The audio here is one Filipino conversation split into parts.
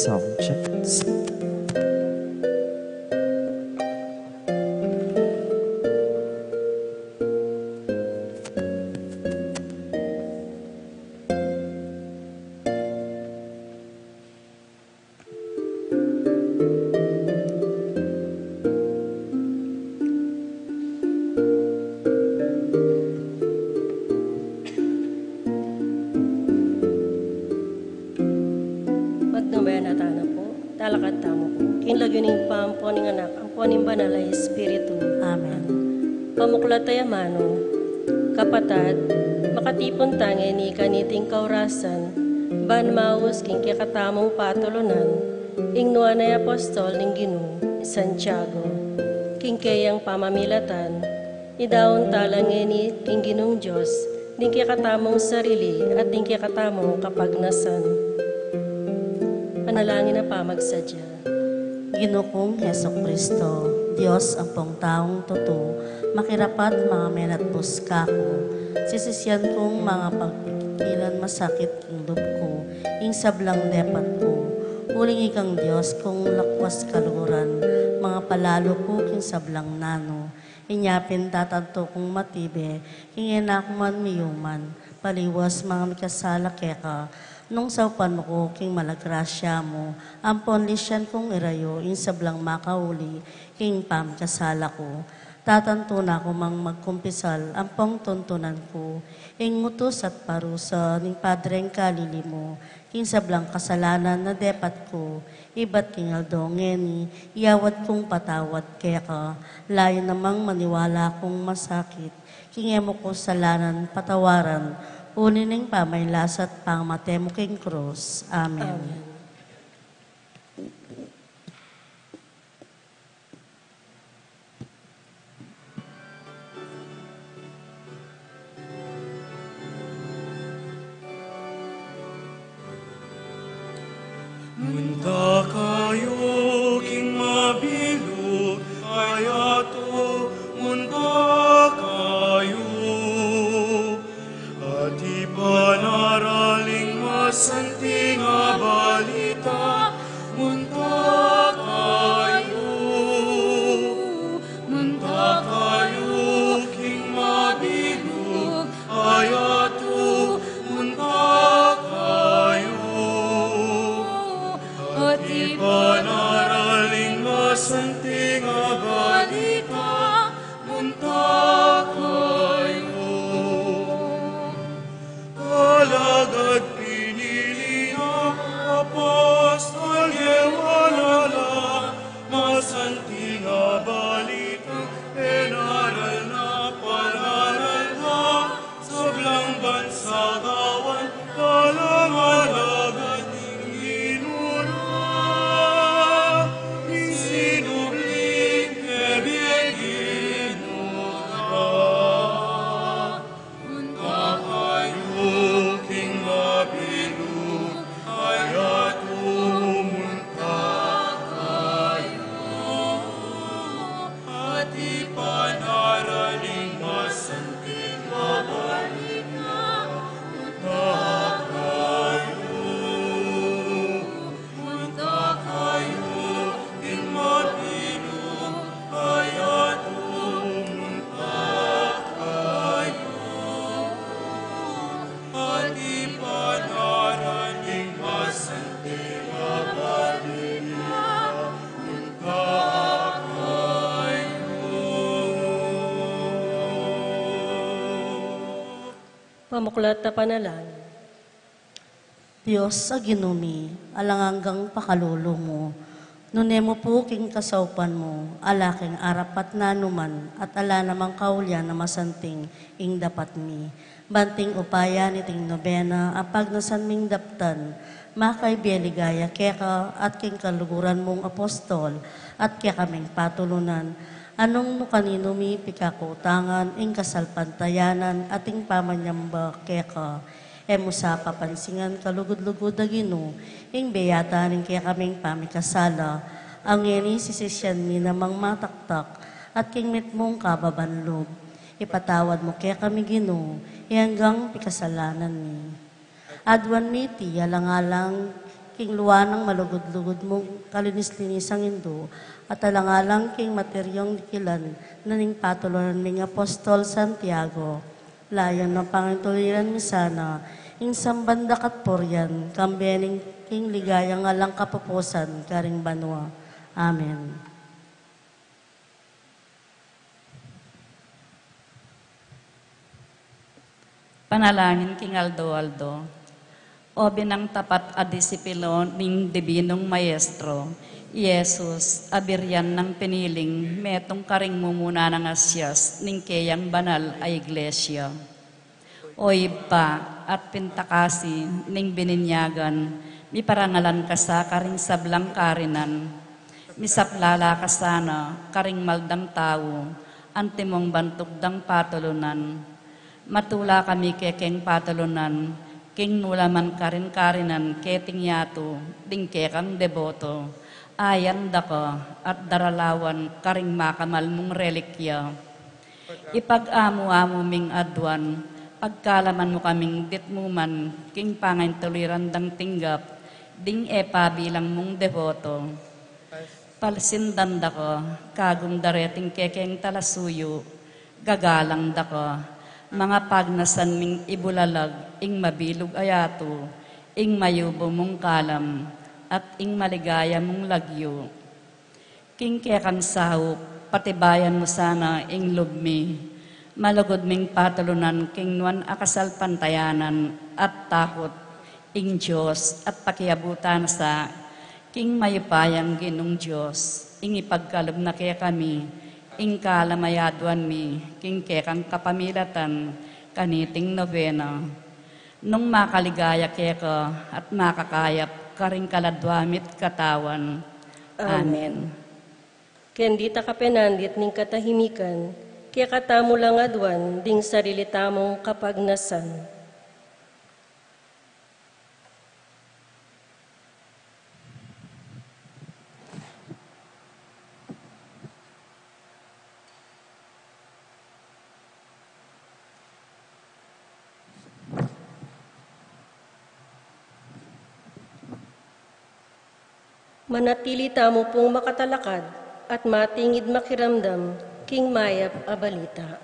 Sound check. Magnabayanatana po, talakad tamo po, kinlagyunin pa ang poning anak, ang poning banal ay Espiritu. Amen. Pamuklatay amano, kapatad, makatipon tangi ni kaniting kaurasan, ban maus king kikatamong patulunan, ingnuan ay apostol ning Ginoo, Santiago, king kayang pamamilatan, idaon talang ni king Ginoong Diyos, ning kikatamong sarili at ning kikatamong kapagnasan. Panalangin na pamagsadya. Ginoo Heso Kristo, Diyos ang pong taong totoo, makirapat mga menatpos kako, sisisyan kong mga pagpikilan masakit king loob ko, ing sablang depat ko, huling ikang Diyos kung lakwas kaluguran, mga palalo ko king sablang nano, inyapin tatanto kong matibe, king enakuman miyuman, paliwas mga mikasala keka, nung saupan mo ko, king malagrasya mo, ampon lisyan kong irayo, in sablang makauli, king pamkasala ko. Tatanto na ko mang magkumpisal, ampong tuntunan ko, ing ngutos at parusa, ning padreng kalili mo, king sablang kasalanan na depat ko, ibat king aldongeni, iyawat kong patawad kaya ka, layo namang maniwala kong masakit, king emo ko salanan patawaran, ulining pamaylasat pang matemo king cross. Amen. Amen. Munta kayo king mabilog, ayato munta kayo. At ipanaraling masanting nga balita, munta kayo. Munta kayo king mabilog, ayato munta kayo. At ipanaraling masanting nga balita, munta kayo. Kalagad pinili ang apostol, yewalala, masanting nga balita, enaral na panaral na, sablang bansa gawan, talang alagad inura. Insinubling ebyen inura. Munta kayo king mabilog, ayato munta kayo. At ipanaraling masanting nga balita, munta kayo. Munta kayo king mabilog, ayato munta kayo. At ipanaraling masanting nga balita, munta kayo. Pamuklat na panalangin. Diyos sa ginumi, alanganggang pakalulo mo, nunemo po king kasaupan mo, alaking arapat na numan, at ala namang kaulyan na masanting ing dapat mi. Banting upaya ni ting nobena, apag nasan ming daptan, makay bieligaya keka at king kaluguran mong apostol, at kaya kaming patulunan, anong no kanino mi pikakutangan, ing kasalpantayanan, ating pamanyamba keka, emo sa papansingan kalugod-lugod na Ginoo, ing beyata ning kaya kaming pamikasala, ang yeni sisisyan mi namang mataktak, at king mit mong kababanlog. Ipatawad mo kaya kami Ginoo, hanggang pikasalanan mi. Adwan mi ti alang-alang king luwa ng malugod-lugod mong kalinis-linisang indo, at alangalang king materyong dikilan, naning patulonan ng Apostol Santiago. Layan ng pangintuliran mi sana, ing sambanda kat poryan, kambening king ligayang alang kapupusan, karing banwa. Amen. Panalangin king Aldo. O binang tapat a disipilo ning dibinong maestro, Yesus, abiryan ng piniling, metong karing mumuna ng asyas, ning keyang banal ay iglesia. O iba at pintakasi, ning bininyagan, mi parangalan ka sa karing sablang karinan, mi saplala ka sana, karing maldang tao, antimong bantugdang patulunan. Matula kami kekeng patulunan, king nulaman karin-karinan keting yato, dingke kang deboto, ayan dako at daralawan karing makamal mong relikya. Ipag-amo-amo ming adwan, pagkalaman mo kaming ditmuman, king pangain tuliran dang tinggap, ding epa bilang mong devoto. Palsindan dako, kagum dareting kekeng talasuyo, gagalang dako, mga pagnasan ming ibulalag, ing mabilog ayato, ing mayubo mong kalam, at ing maligaya mong lagyo. King kekang sahop, patibayan mo sana ing lubmi, malugod ming patulunan, king nuan akasal pantayanan, at takot, ing Diyos, at pakiabutan sa, king mayupayang ginong Diyos, ing ipagkalub na kaya kami, ing kalamayaduan mi, king kekang kapamilatan, kaniting novena. Nung makaligaya keka at makakayap, karing kaladwamit katawan. Amen. Ken di ta kapenandit ning katahimikan, kaya katamo lang adwan, ding sarili tamong kapagnasan. Manatili tamo pong makatalakad at matingid makiramdam, king mayap a balita.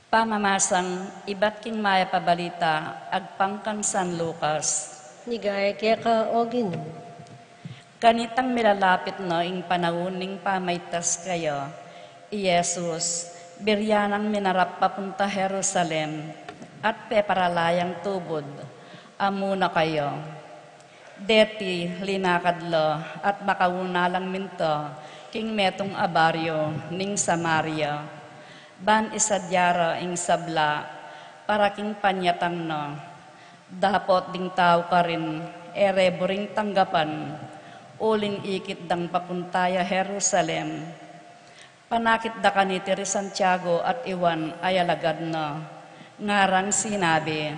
Pamamasang iba't king maya pabalita, agpangkan San Lucas. Nigay kaya ka o Ginoo. Kanitang milalapit no ing panauning pamaytas kayo, Yesus, biryanang minarap papunta Jerusalem, at peparalayang tubod, amuna kayo. Deti linakadlo at makaunalang minto, king metong abaryo ning Samaria. Ban isadyara ing sabla, para king panyatang no. Dapot ding tao ka rin, ereboring tanggapan, uling ikit dang papuntaya Jerusalem. Panakit da kanitiri Santiago at Iwan ay alagad no. Ngarang sinabi,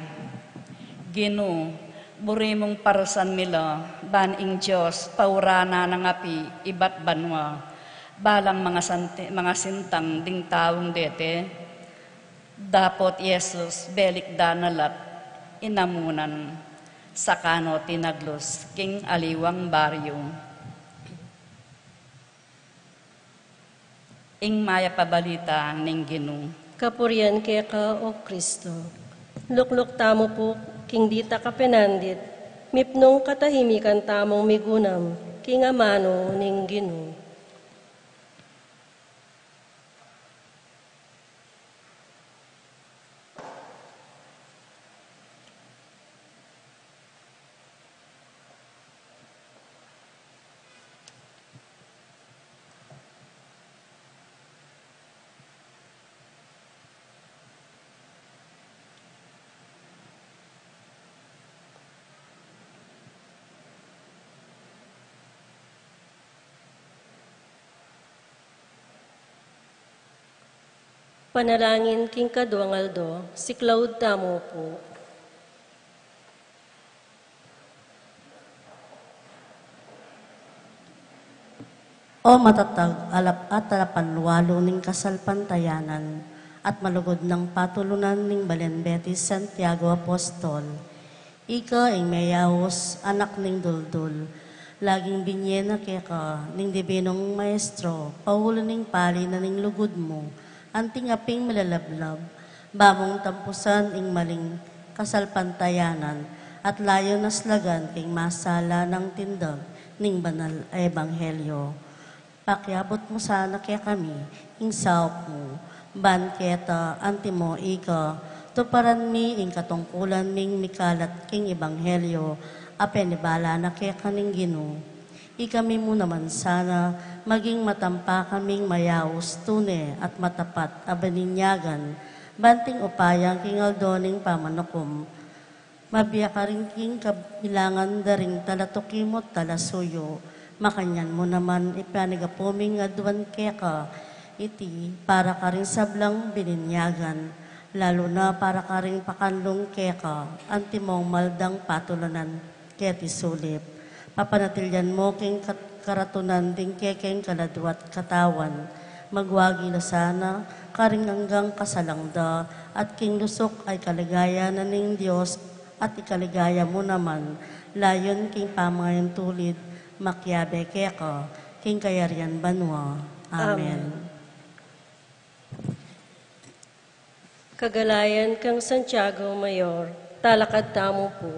Ginu, burimong parusan milo, ban ing Diyos, paurana ng api, ibat banwa. Balang mga sintang ding taong dete, dapot Yesus belik danalat, inamunan, sakano tinaglos, king aliwang baryo. Ing maya pabalita ning Ginoo. Kapurian kaya ka o Kristo. Lukluk tamo po, king dita kapenandit, mipnong katahimikan tamong migunam, king amano ning Ginoo. Panalangin king Kaduangaldo, si Claude Tamo po. O matatag, alap at alapanwalo ning kasalpantayanan at malugod ng patulunan ning Balenbetis Santiago Apostol. Ika ing mayawos, anak ning duldul, laging binyena keka ning dibinong maestro, paulo ning pali na ning lugod mo, anting aping malalablab, bamong tampusan ing maling kasalpantayanan, at layo naslagan king masala ng tindag ning banal ebanghelyo. Pakiabot mo sana kaya kami, ing saop mo, ban keta antimo ika, tuparan mi ing katungkulan ming mikalat king ebanghelyo, apenibala na kaya kaning Ginoo. Ikami mo naman sana, maging matampa kaming mayaos, tune at matapat, abaninyagan, banting upayang king aldoning pamanukom, mabiya ka rin king kabilangan daring talatukimot talasuyo, makanyan mo naman ipanigapuming adwan keka, iti para ka rin sablang bininyagan, lalo na para ka rin pakanlong keka, antimong maldang patulanan keti sulip. Papanatilyan mo king karatunan ding kekeng kaladwat katawan, magwagi na sana, karing hanggang kasalangda, at king lusok ay kaligaya na ning Diyos, at ikaligaya mo naman, layon king pamayan tulid, makyabe keka, king kayarian banwa. Amen. Kagalayan kang Santiago Mayor, talakad tamo po.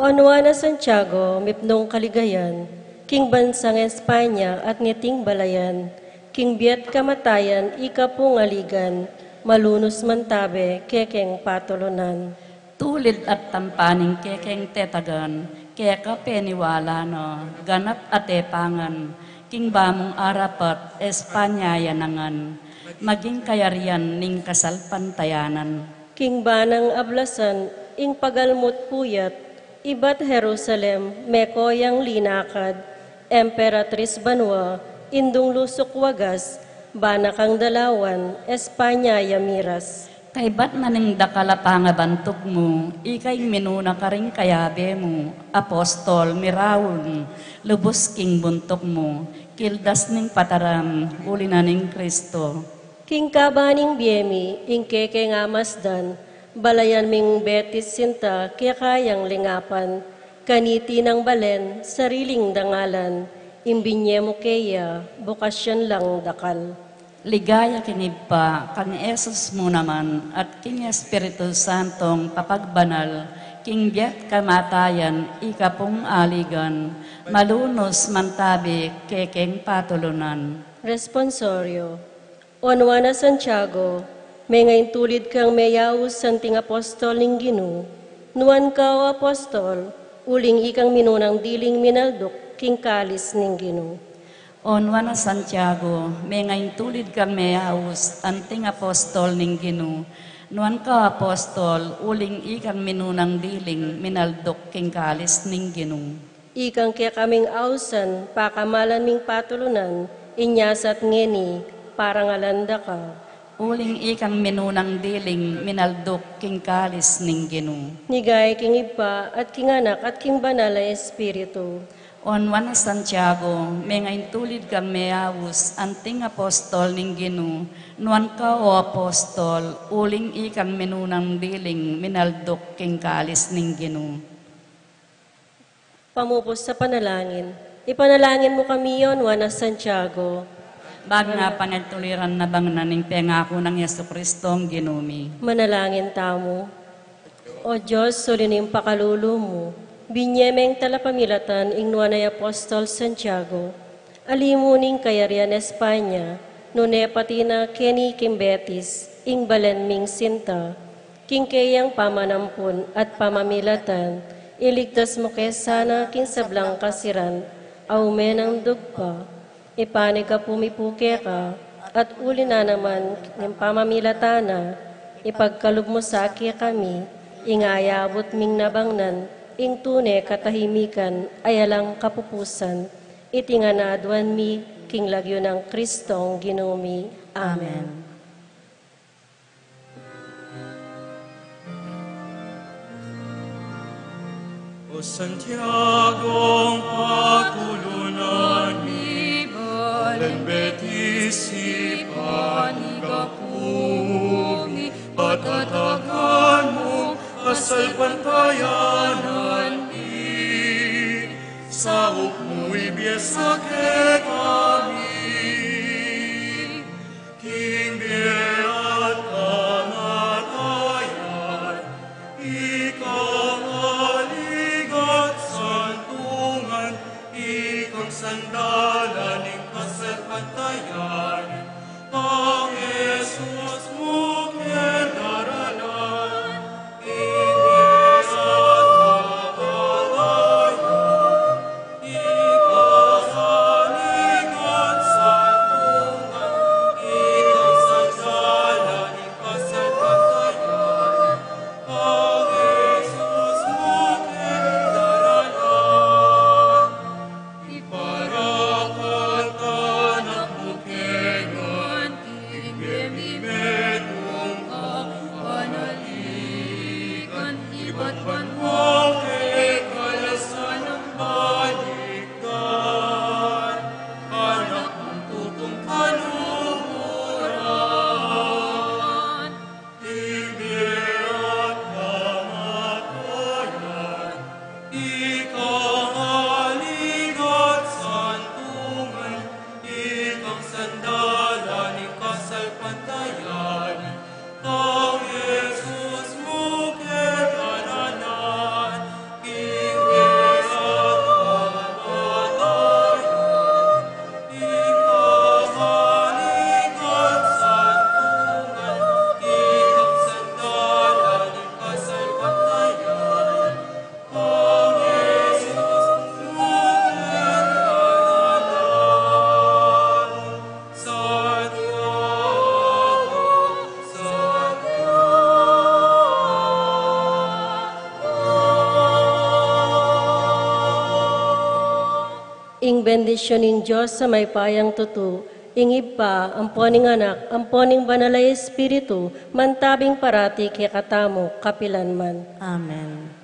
Onwa na Santiago, mipnong kaligayan, king bansang Espanya at ngiting balayan, king biat kamatayan, ika pungaligan, malunos mantabe, kekeng patulunan. Tulid at tampaning kekeng tetagan, keka peniwala no, ganap at epangan, king bamong arapat, Espanya yanangan, maging kayarian ning kasalpantayanan. King banang ablasan, ing pagalmot puyat, ibat Jerusalem, mekoyang linakad, Emperatriz Banwa, indung lusok wagas, banakang dalawan, Espanya yamiras. Kay ba't maning dakalapanga bantok mo, ikay minuna ka rin kayabe mo, apostol, mirawon, lubos king buntok mo, kildas ning pataram, uli na ning Kristo. King kabaning biyemi, ing keke nga masdan, balayan ming betis sinta, kaya kayang lingapan, kaniti ng balen, sariling dangalan, imbinye mo kaya, bukasyon lang dakal. Ligaya kinigpa, kang Esus mo naman, at king Espiritu Santong papagbanal, king biat kamatayan, ikapong aligan, malunos mantabi, kekeng patulunan. Responsorio. Onwa na Santiago, may ngayon tulid kang mayawus santing apostol ning Ginoo, nuan ka o apostol, uling ikang minunang diling minaldok, king kalis ning Ginoo. Onwa na Santiago, may ngayon tulid kang mayawus, anting apostol ning Ginoo, nuan ka apostol, uling ikang minunang diling, minaldok king kalis ning Ginoo. Ikang kaya kaming ausan, pakamalan ming patulunan, inyasat ngeni, parang alanda ka. Uling ikang minunang diling, minaldok king kalis ning Ginoo. Nigay king ipa at king anak at king banal na espiritu. Onwa na Santiago, may ngayon tulid kang mayawus, anting apostol ning Ginoo, nuan ka o apostol, uling ikang minunang diling, minaldok king kalis ning Ginoo. Pamupos sa panalangin. Ipanalangin mo kami yon, Juan na Santiago. Bago nga panagtuliran na bang naning pengako ng Yesu Kristong ginumi. Manalangin tamo. O Diyos, sulinim pakalulu mo, binyemeng talapamilatan ing nuanay Apostol Santiago, alimuning kayarian Espanya, nune pati na keni kimbetis, ing balen ming sinta, king kayang pamanampun at pamamilatan, iligtas mo kesana king sablang kasiran, aumen ang dugpa, ipanig ka pumipuke ka, at uli na naman ng pamamilatana, ipagkalub mo sa aki kami, ingayabot ming nabangnan, ing tune katahimikan, ayalang kapupusan, itinganadwan mi, king lagyo ng Kristong ginumi. Amen. O Santiago, patulunan ni Balen Betisi, panigapumi, patatagan mo, asal pantayanan ni, sa ukmo'y biyesa kami, King Beat kamatayan, ikaw aligat santungan, ikaw sandalan ng kasapantayan, ang Jesus mo kendaralan, King Beat kamatayan, ikaw aligat santungan, ikaw sandalan ng kasapantayan, ang Jesus mo kendaralan. Iparakan tanak mo kengan, ibemimedong ka panaligan, ibatban mo kay kalasan ng balikdan, anak mong tutong kaluhuran, Tingin kamatayan, ikaw aligat santungan, ikaw sandalan ng kasapantayan, ang Jesus mo kendaralan, King Beat kamatayan, ikaw aligat santungan, ikaw sandalan ng kasapantayan, ang Jesus mo kendaralan. Ing bendisyon ng Diyos sa may payang tutu, ingib pa, amponing anak, amponing banalay espiritu, mantabing parati kay katamo, kapilanman. Amen.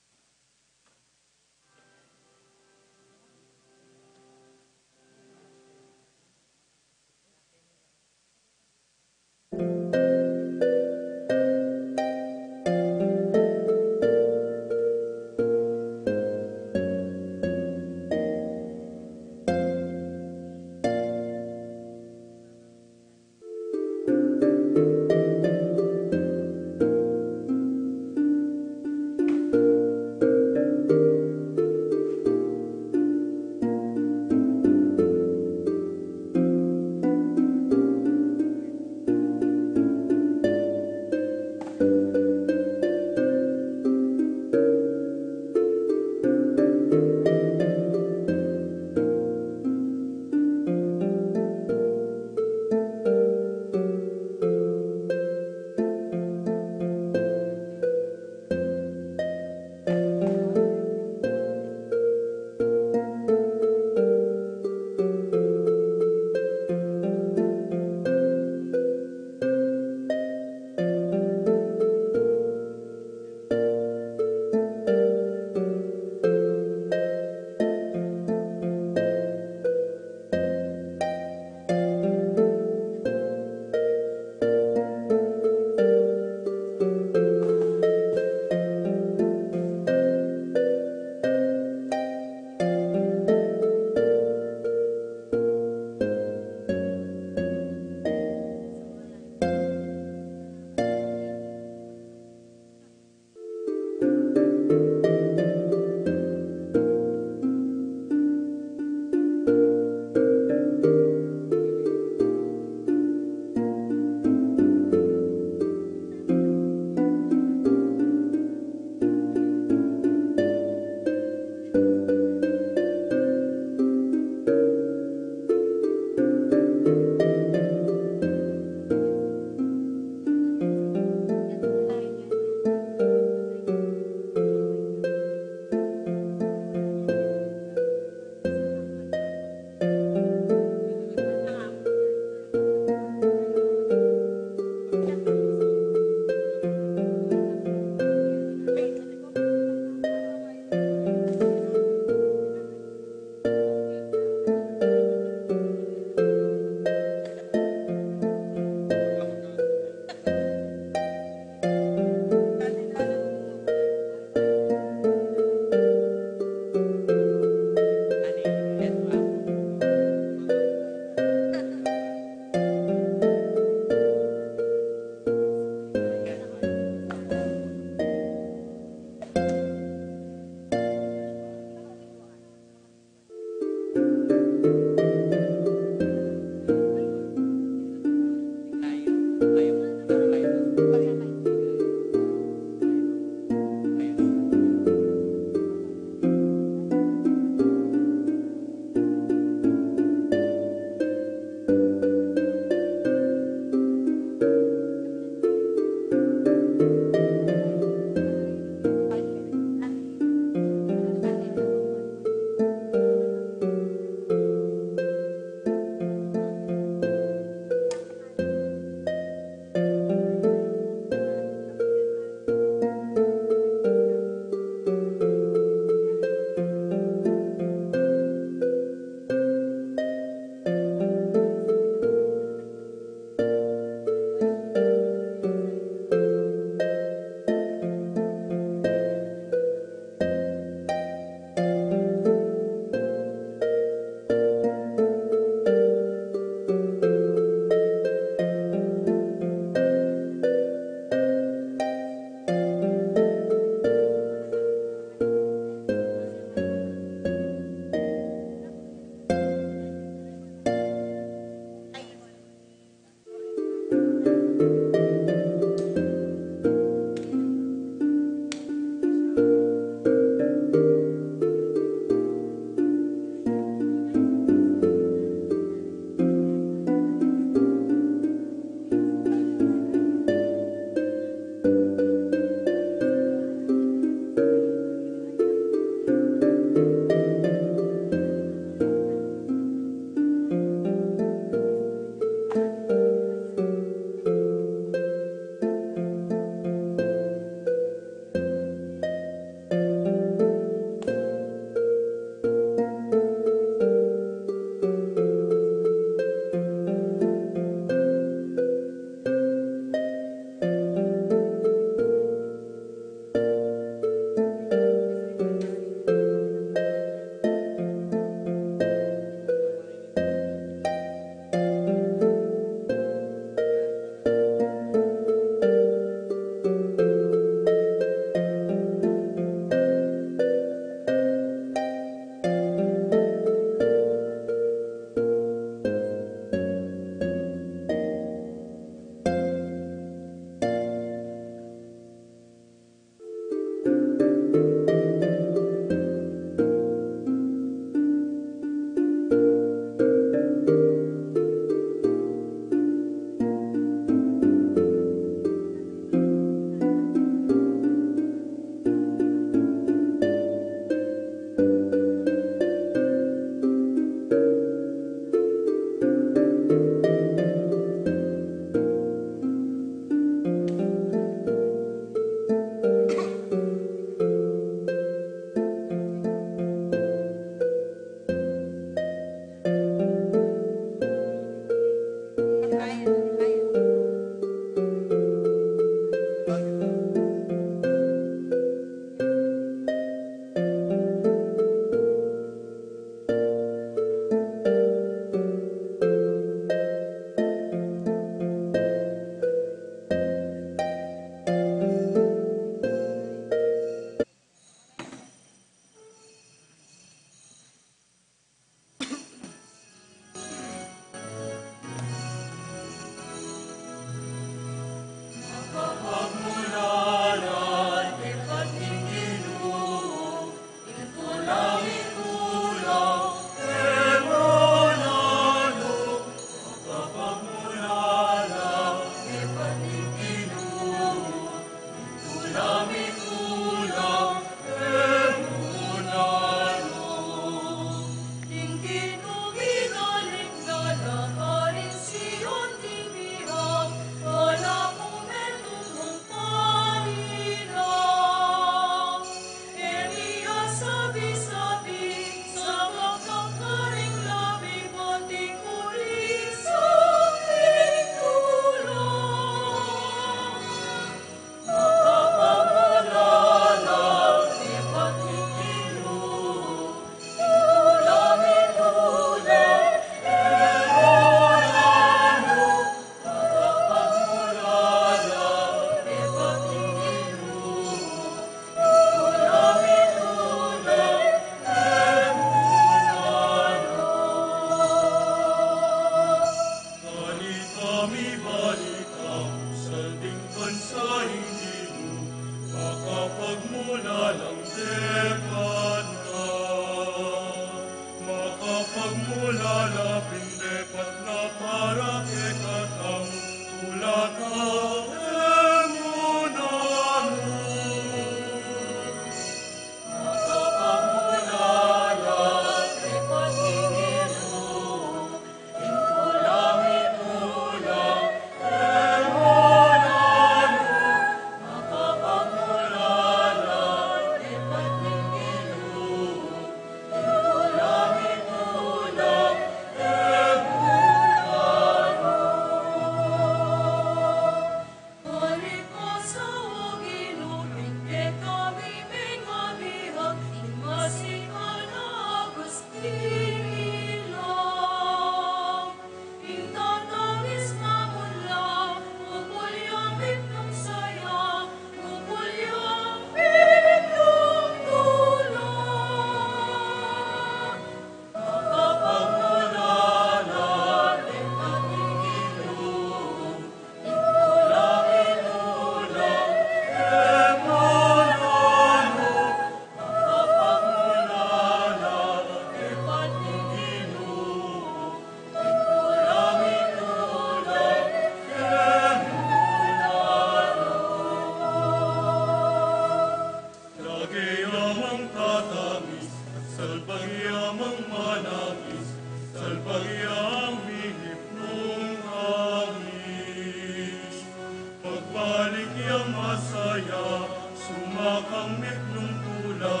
kamit ng tula,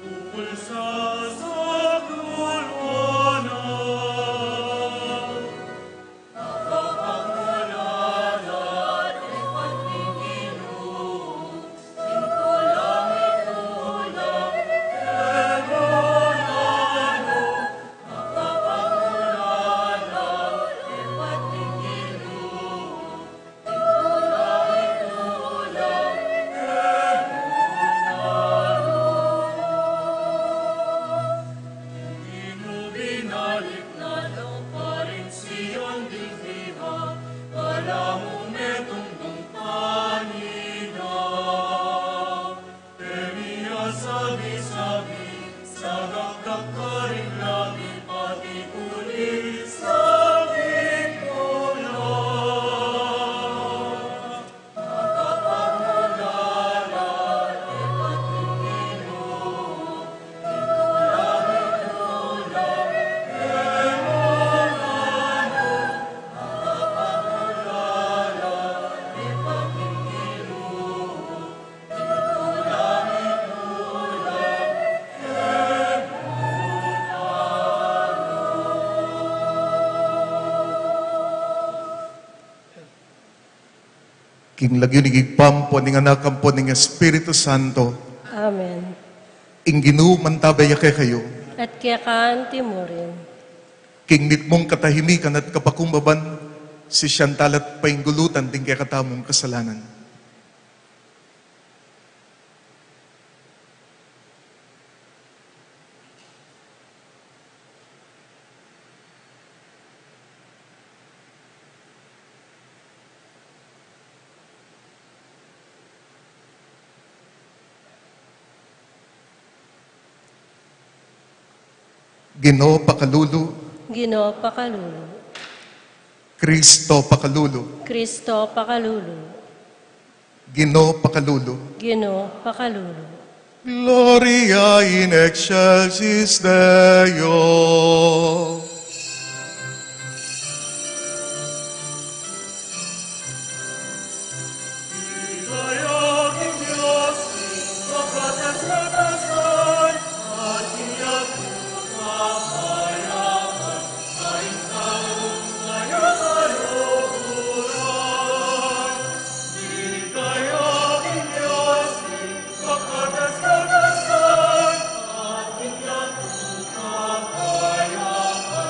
ukol sa sagulwanan. Nakapagmulalan, ipat ni Ginoo, sintulang itulang, emonano. Nakapagmulalan, ipat ni Ginoo, sintulang itulang, di mo binalik na daw pa rin siyon digdiha, kala mo metong panina. Temiya sabi-sabi, sa gagdag ka rin lagi, pati uli sa bigula. Nakapagmulalan, ipat ni Ginoo, sintulang itulang, emonano. Nakapagmulalan, ipat ni Ginoo, sintulang itulang, King lagyo ni gigpampo ning anakampo ning Espiritu Santo. Amen. Ing Ginoo mantabaya kay kayo. At kaya kaan timurin. King mitmong katahimikan at kapakumbaban, si Chantal at painggulutan din kay katamong kasalanan. Ginoo pakalulu, Ginoo pakalulu. Kristo pakalulu, Kristo pakalulu. Ginoo pakalulu. Ginoo pakalulu. Gloria in excelsis Deo. Igayagin Diyos, magkatagatasan, at inyagin kamayaman, sa intaong ngayong kaluguran. Igayagin Diyos, magkatagatasan, at inyagin kamayaman,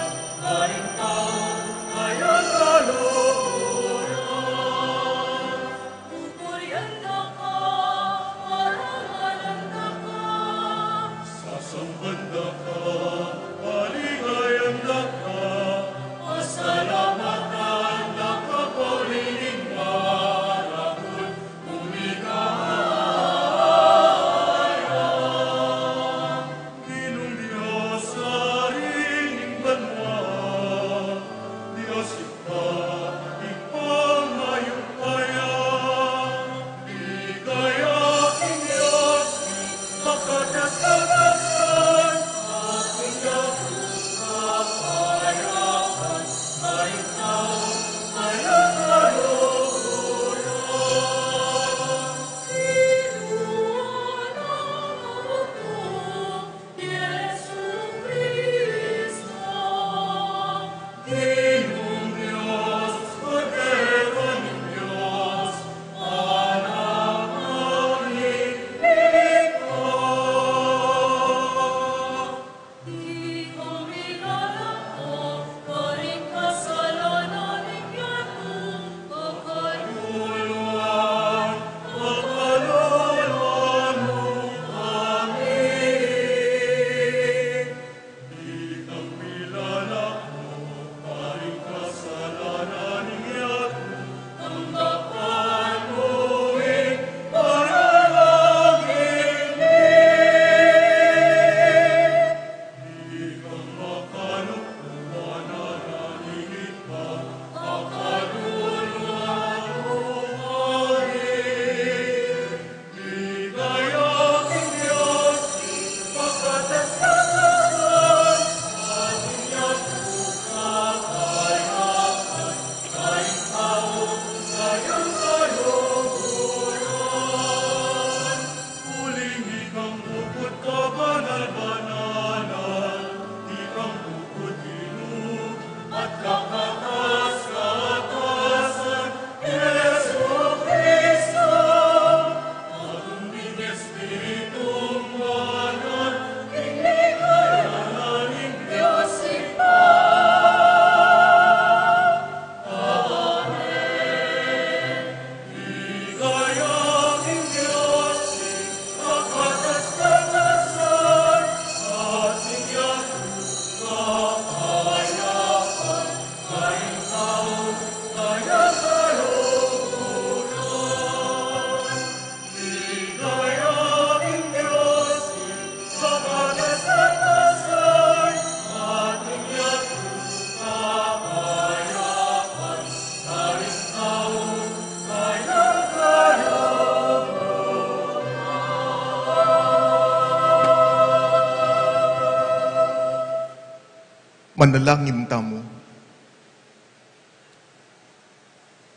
Manalangin tamo.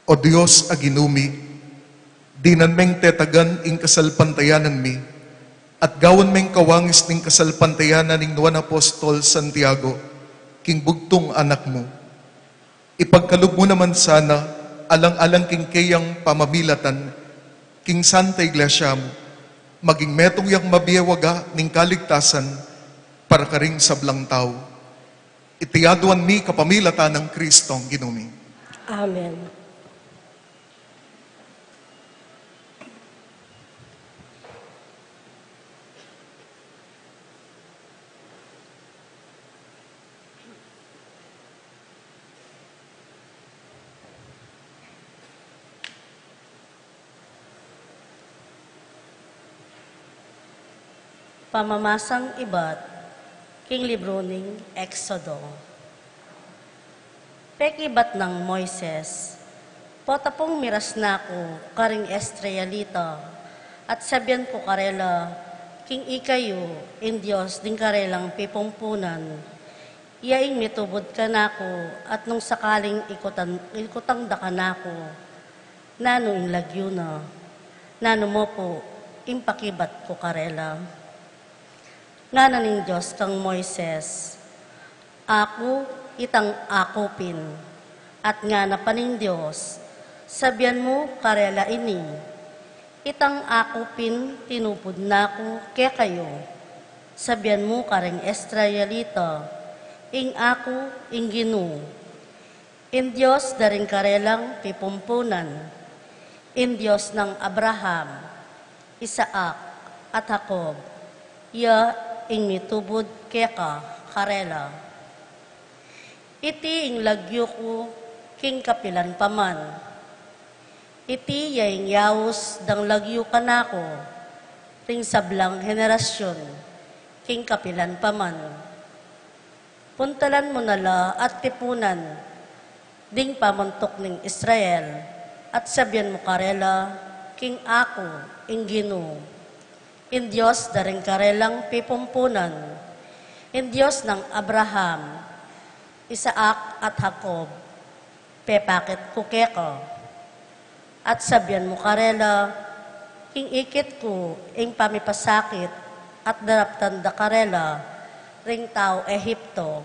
O Diyos aginumi, dinan meng tetagan ing kasalpantayanan mi, at gawan meng kawangis ning kasalpantayanan ning nuwan Apostol Santiago, king bugtong anak mo. Ipagkalog mo naman sana, alang-alang king kayang pamamilatan, king Santa Iglesia mo, maging metong yang mabiyawaga ning kaligtasan, para karing sablang tao. Itiyaduan mi kapamilatan ng Kristong ginumi. Amen. Pamamasang ibat, king libro ning Exodo. Pekibat ng Moises, potapong miras na ko karing estreyalita, at sabihan ko karela, king ikayo, in Diyos ding karelang pipumpunan. Iyaing mitubod ka na ko, at nung sakaling ikutang da ka na ko, nano in lagyo na, nano mo po, impakibat ko karela. Nga na ning Diyos kang Moises, ako itang akopin, at nga na paning Diyos, sabihan mo karela ini, itang akopin tinupod na ko kaya kayo, sabihan mo kareng Estrayalita, ing ako ing Ginu, in Diyos daring karelang pipumpunan, in Diyos ng Abraham, Isaac at Jacob, ya ing mitubod keka karela. Iti ing lagyo ko king kapilan paman. Iti yaing yaos dang lagyo kanako ring sablang henerasyon king kapilan paman. Puntalan mo nala at tipunan ding pamuntok ning Israel at sabihan mo karela king ako ing Ginu. In Diyos daring karelang pipumpunan, in Diyos ng Abraham, Isaac at Jacob, pepakit kukeko. At sabihan mo karela, king ikit ko, ing pamipasakit, at daraptan da karela, ring tao Ehipto.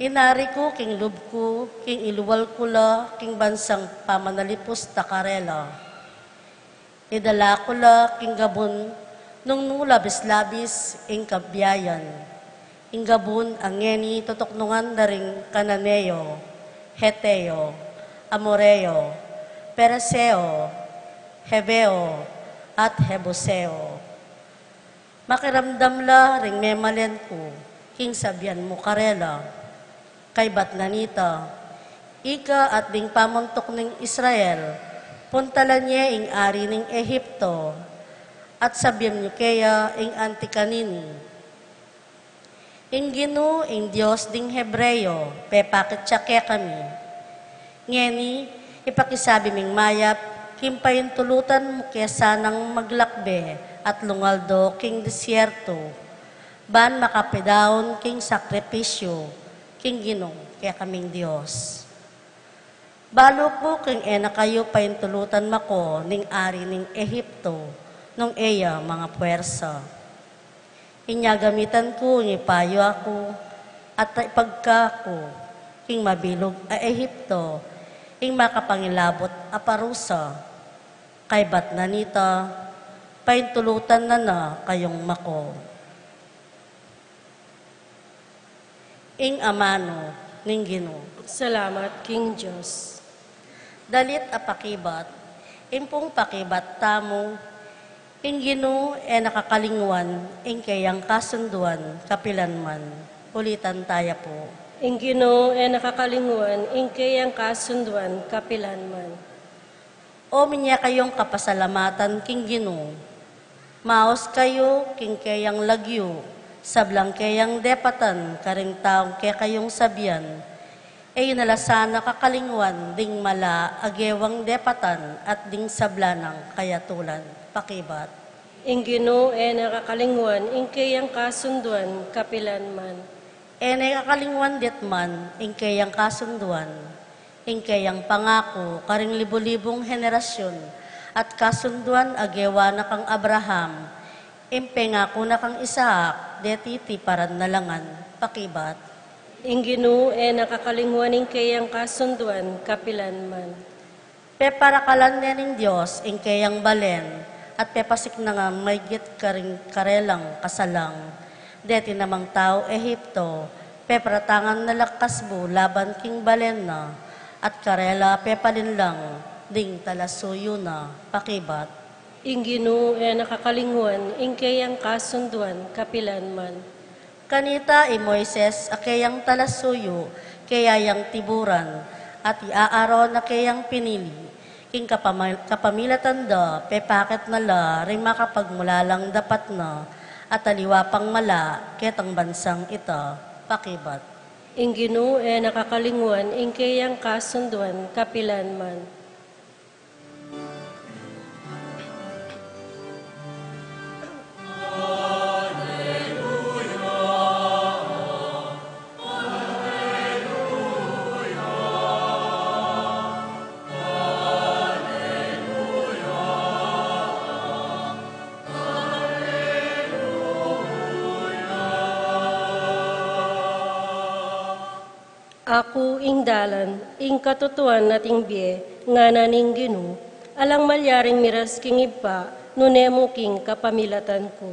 Inari ko, king lub ko, king iluwal kula, king bansang pamanalipos da karela. Idala ko la king gabon nung nulabis-labis ing kabyayan. Ing gabon ang ngeni tutoknungan na ring Kananeo, Heteo, Amoreo, Pereseo, Hebeo, at Hebuseo. Makiramdam la ring memalen ko, king sabihan mo karela, kay Batnanita, ika at ding pamuntok ning Israel, puntalan niya ing ari ning Ehipto, at sabihan niyo kaya ing antikanini. Ing Ginu, ing Diyos ding Hebreo, pepakit siya kaya kami. Ngeni, ipakisabi ming mayap, kimpayin tulutan mo kaya sanang maglakbe, at lungaldo king disyerto, ban makapedaon king sakripisyo, king Ginu, kaya kaming Diyos. Balo ko king ena kayo paintulutan mako ning ari ning Ehipto nung eya mga puwersa. Inyagamitan ko ni payo ako at ipagka ko king mabilog a Ehipto ing makapangilabot a parusa kay Batnanita paintulutan na kayong mako. Ing amano ning Ginoo. Salamat, King Diyos. Dalit a pakibat, impong pakibat tamo, ing Ginu nakakalingwan, ing kayang kasunduan, kapilanman. Ulitan tayo po. Ing Ginoo nakakalinguan, ing kayang kasunduan, kapilanman. O minya kayong kapasalamatan, king Ginu. Maos kayo, king kayang lagyo, sablang kayang depatan, karing taong kaya kayong sabihan, ay nalasana kakalingwan, ding mala, agewang depatan, at ding sablanang kayatulan. Pakibat. Ing Ginoo nakakalinguan, ing kayang kasunduan, kapilanman. Enay kakalingwan dit man, ingkayang kasunduan, ingkayang pangako, karing libo-libong henerasyon, at kasunduan agewa na kang Abraham, impengako na kang Isaac, detiti paran nalangan, pakibat. Inginu nakakalingwan ingkayang kasunduan, kapilan man. Peparakalan nening Diyos, ingkayang balen, at pepasik na nga may git karelang kasalang. Deti namang tao Ehipto, pepratangan na lakasbo laban king balen na, at karela pepalin lang, ding talasuyo na, pakibat. Inginu nakakalingwan ingkayang kasunduan, kapilan man. Kanita Moises akayang talasuyo, kayayang tiburan, at iaaro na kayang pinili. King kapamilatan da, pepaket na la, rin makapagmulalang dapat na, at aliwapang mala, ketang bansang ita, pakibat. Inginu nakakalingwan ingkayang kasunduan, kapilan man. Ako ing dalan, ing katutuan nating biye, nga naning Ginu, alang malyaring miras king ipa, nunemo king kapamilatan ko.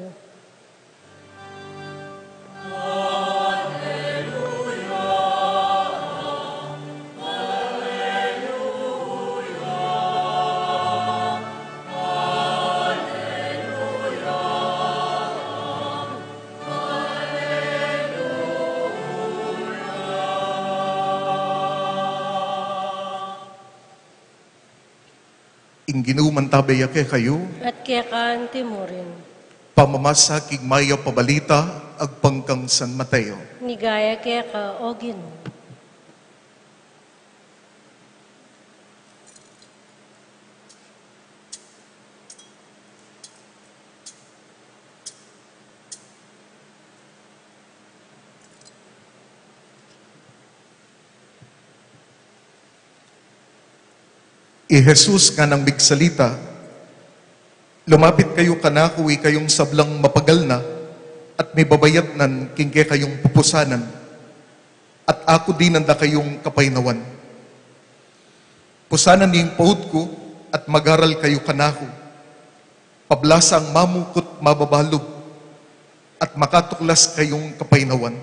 Inginu mantabaya ke kayo, At kaya kaan timurin, pamamasa kig maya pabalita, agpangkang San Mateo. nigaya kaya ka o Ginu. Jesus nga nang bigsalita, lumapit kayo kanakuwi kayong sablang mapagal na, at may babayat nan kingke kayong pupusanan, at ako din nanda kayong kapaynawan. Pusanan niyong paud ko, at magaral kayo kanako, pablasang mamukot mababalog, at makatuklas kayong kapaynawan.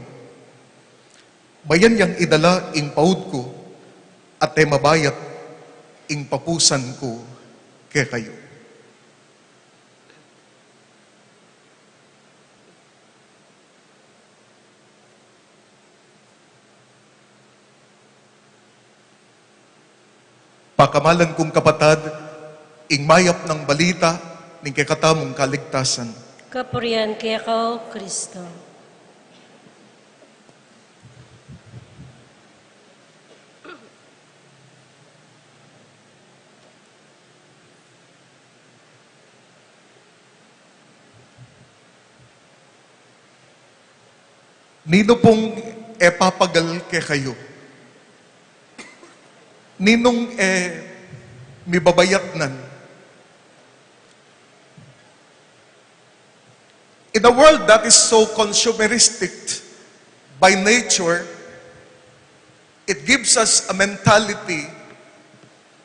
Bayan yang idala ing paud ko, at mabayat ing papusan ko kay kayo. Pakamalan kong kapatad, ing mayap ng balita, ning kakatamong kaligtasan. Kapurian kaya ka o Kristo. Nino pong papagal kay kayo? Ninong mibabayat nan? In a world that is so consumeristic by nature, it gives us a mentality,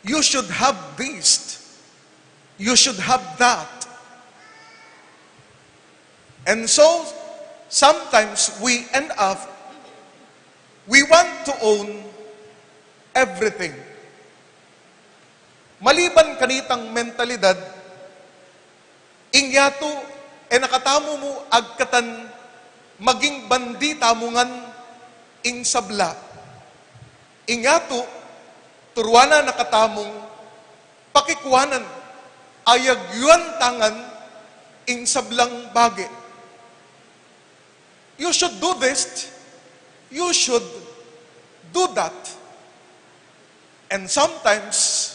you should have this, you should have that. And so, sometimes we end up, we want to own everything. Maliban kanitang mentalidad, ingyato, nakatamo mo agkatan maging bandita mo ngan ing sabla. Ingyato, turwana nakatamong pakikuanan, ayagyuan tangan ing sablang bage. You should do this. You should do that. And sometimes,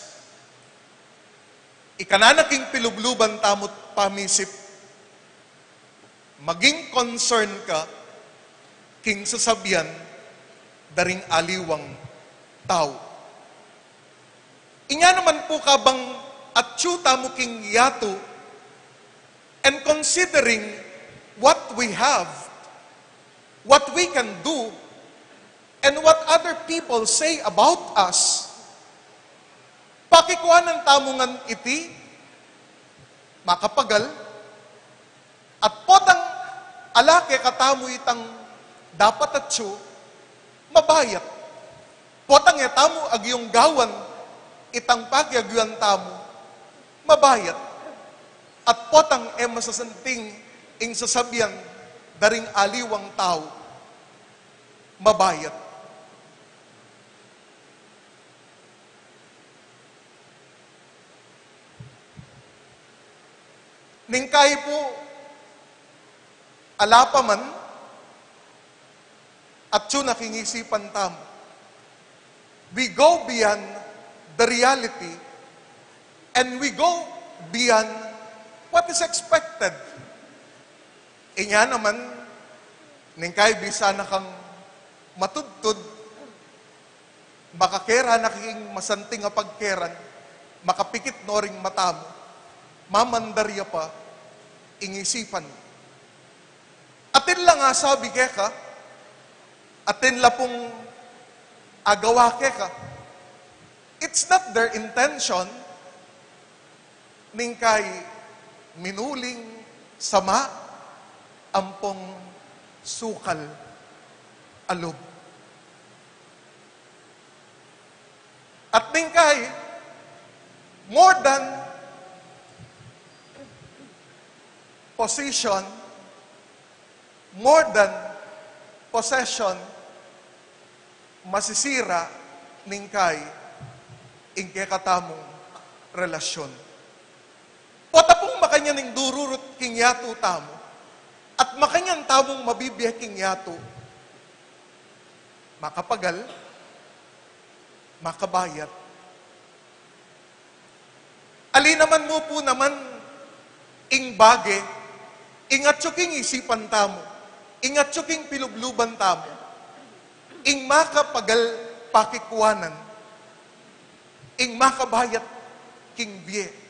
ikananaking pilubluban tamot pamisip, maging concern ka, king sasabyan, daring aliwang tao. Inya naman po kabang at tiyuta mo king yato, and considering what we have, what we can do, and what other people say about us, pakikuha ng tamungan iti, makapagal, at potang alake katamu itang dapat at siyo, mabayat. Potang yatamu agyong gawan, itang pagyagyuan tamu, mabayat. At potang masasanting ing sasabyan, daring aliwang tao, mabayat. Ningkay po, alapa man, at yun nakingisipan tamo. We go beyond the reality, and we go beyond what is expected. Inya naman, ningkay bisa na kang matudtud, makakera na king masanting nga pagkeran, makapikit no ring matamo, mamandarya pa, ingisipan. Atin lang nga sabi keka, atin la pong agawa keka. It's not their intention, ningkay minuling sama, ampong sukal alob. At ningkay, more than position, more than possession, masisira ningkay ingke katamong relasyon. Pota pong makanya ning dururut king yato tamo, at makanyan tamong mabibiyah king yato, makapagal, makabayat. Ali naman mo po naman ing bage, ingat king isipan tamo, ingat king pilubluban tamo, ing makapagal pakikuanan, ing makabayat king biye.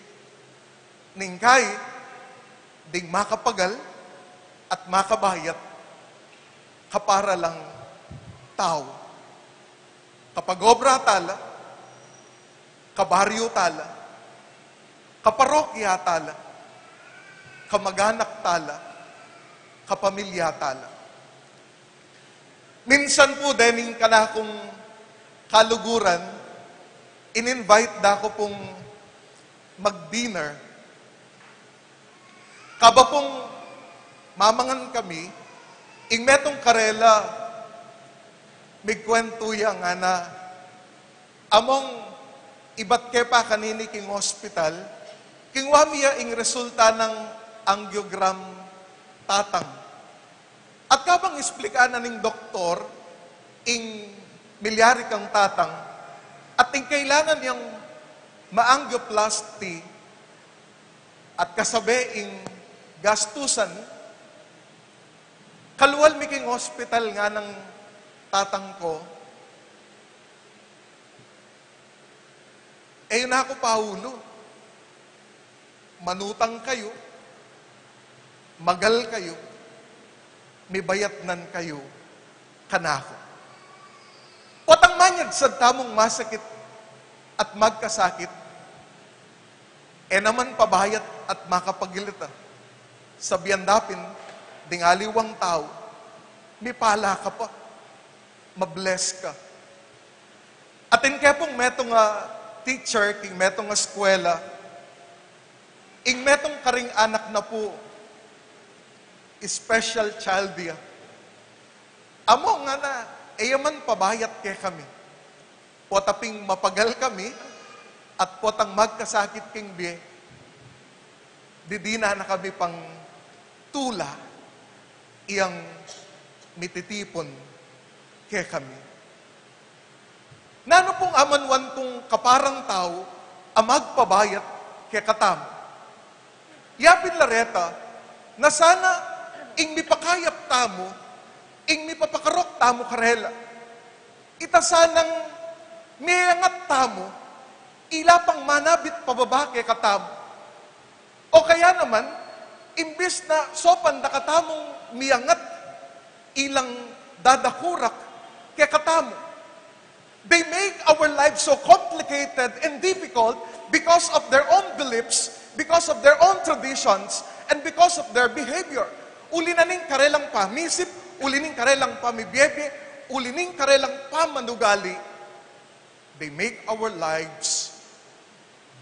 Ningkay, ding makapagal at makabayat, kapara lang tao. Kapag obra tala, kabaryo tala, kaparokya tala, kamag-anak tala, kapamilya tala. Minsan po dening kanakong kaluguran, in-invite da ko pong mag-dinner. Kaba pong mamangan kami, ing metong karela, migkwento yang nga na, among ibat kepa kanini king hospital, king wamiya ing resulta ng angiogram tatang. At kabang isplikaan na ning doktor, ing milyari kang tatang, at ing kailangan yung maangioplasty, at kasabi ing gastusan, kaluwal miking hospital nga ng tatang ko, yun na ako paulo. Manutang kayo, magal kayo, may bayatnan kayo, kanako. Potang manyag sa tamong masakit at magkasakit, naman pabayat at makapagilita. Sa biyandapin, ding aliwang tao, may pala ka pa, mabless ka. Atin kaya pong metong teacher, king metong eskwela, ing metong karing anak na po, special child dia. Amo nga na, yaman pabayat kay kami. Potaping mapagal kami, at potang magkasakit king biye, didina na kami pang tula, iyang mititipon kay kami. Nano pong amanwan kong kaparang tao, amagpabayat kay katam. Yapin lareta, na sana ing mipakayap tamo, ing mi papakarok tamo karela. Ita sanang miyangat tamo, ila pang manabit pababake katamo. O kaya naman, imbis na sopan da katamong miyangat, ilang dadakurak kaya katamo. They make our lives so complicated and difficult because of their own beliefs, because of their own traditions, and because of their behavior. Uli na ning karelang pamisip, uli ning karelang pamibiyebe, uli ning karelang pamanugali. They make our lives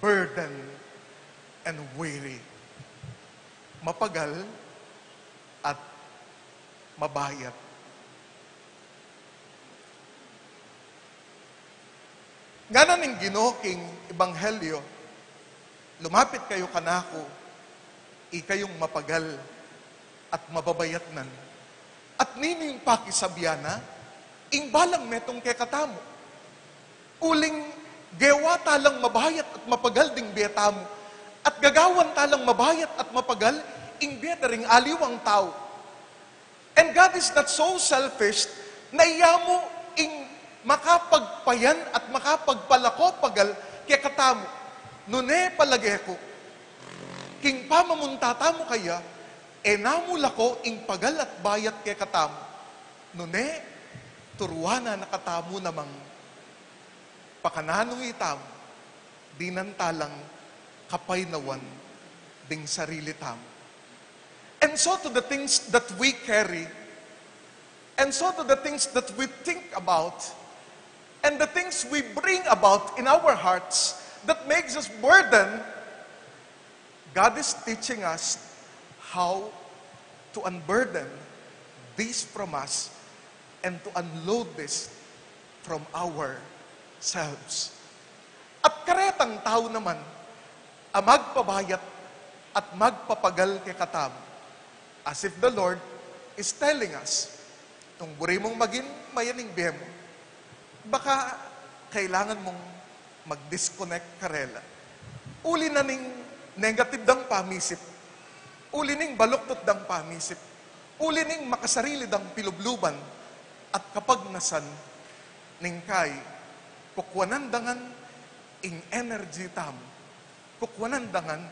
burden and weary. Mapagal at mabayat. Nga na ning Ginoo king ebanghelyo, lumapit kayo kanako, ikayong mapagal at mababayatnan. At nining pakisabyana, ing balang metong kay katamo. Uling gewa talang mabayat at mapagal ding betamo. At gagawan talang mabayat at mapagal, ing beta ring aliwang tao. And God is not so selfish na iyamo ing makapagpayan at makapagpalako pagal kaya katamo. Nune palagi ko, king pamamuntata mo kaya, namula ko ing pagal at bayat kaya katamo. Nune, turuana na katamo namang pakananong itamo, dinantalang kapaynawan ding sarili tamo. And so to the things that we carry, and so to the things that we think about, and the things we bring about in our hearts that makes us burden, God is teaching us how to unburden this from us and to unload this from ourselves. At karetang tao naman, ang magpabayat at magpapagal kay katam, as if the Lord is telling us, tung buri mong maging mayaning bihem mo, baka kailangan mong mag-disconnect karela. Uli na ning negative dang pamisip. Uli ning baluktot dang pamisip. Uli ning makasarili dang pilubluban. At kapag nasan, ning kay, kukwanandangan ing energy tam. Kukwanandangan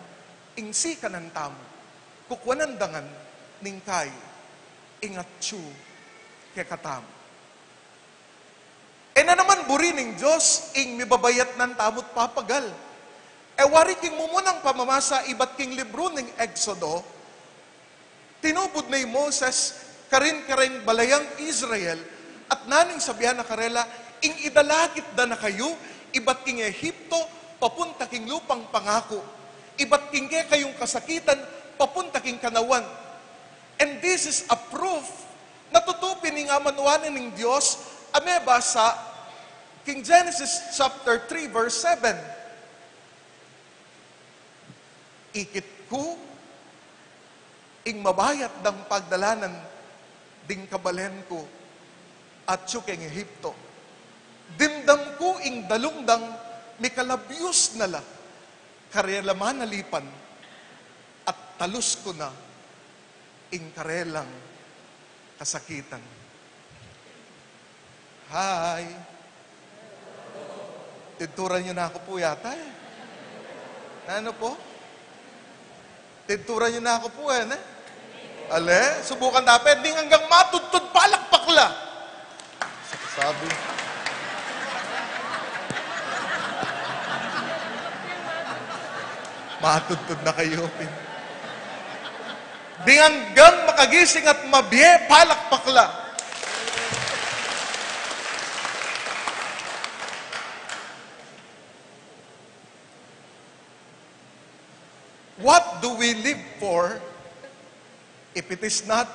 ing sikanan tam. Kukwanandangan ning kay, ingatsu kekatam. Na naman buri ning Diyos, ing mibabayat ng tamot papagal. Wari king mumunang pamamasa, ibat king libro ning Exodo, tinubod na Moses, karin balayang Israel, at naning sabihan na karela, ing idalagit da na kayo, ibat king Ehipto, papunta king lupang pangako. Ibat king kayong kasakitan, papunta king kanawan. And this is a proof, natutupin ng amanuanin ng Diyos, ameba sa King Genesis chapter 3 verse 7. Ikit ko, ing mabayat dang pagdalanan, ding kabalen ko, at sukeng Ehipto. Dimdam ko, ing dalungdang, mikalabyos nala, karelaman nalipan, at talus ko na, ing karelang kasakitan. Hi! Tinturan nyo na ako po yata eh. Ano po? Tinturan nyo na ako po eh. Ale, subukan dapat, ding hanggang matutod palakpakla. Sabi. Matutod na kayo. Ding hanggang makagising at mabiye, palakpakla. What do we live for if it is not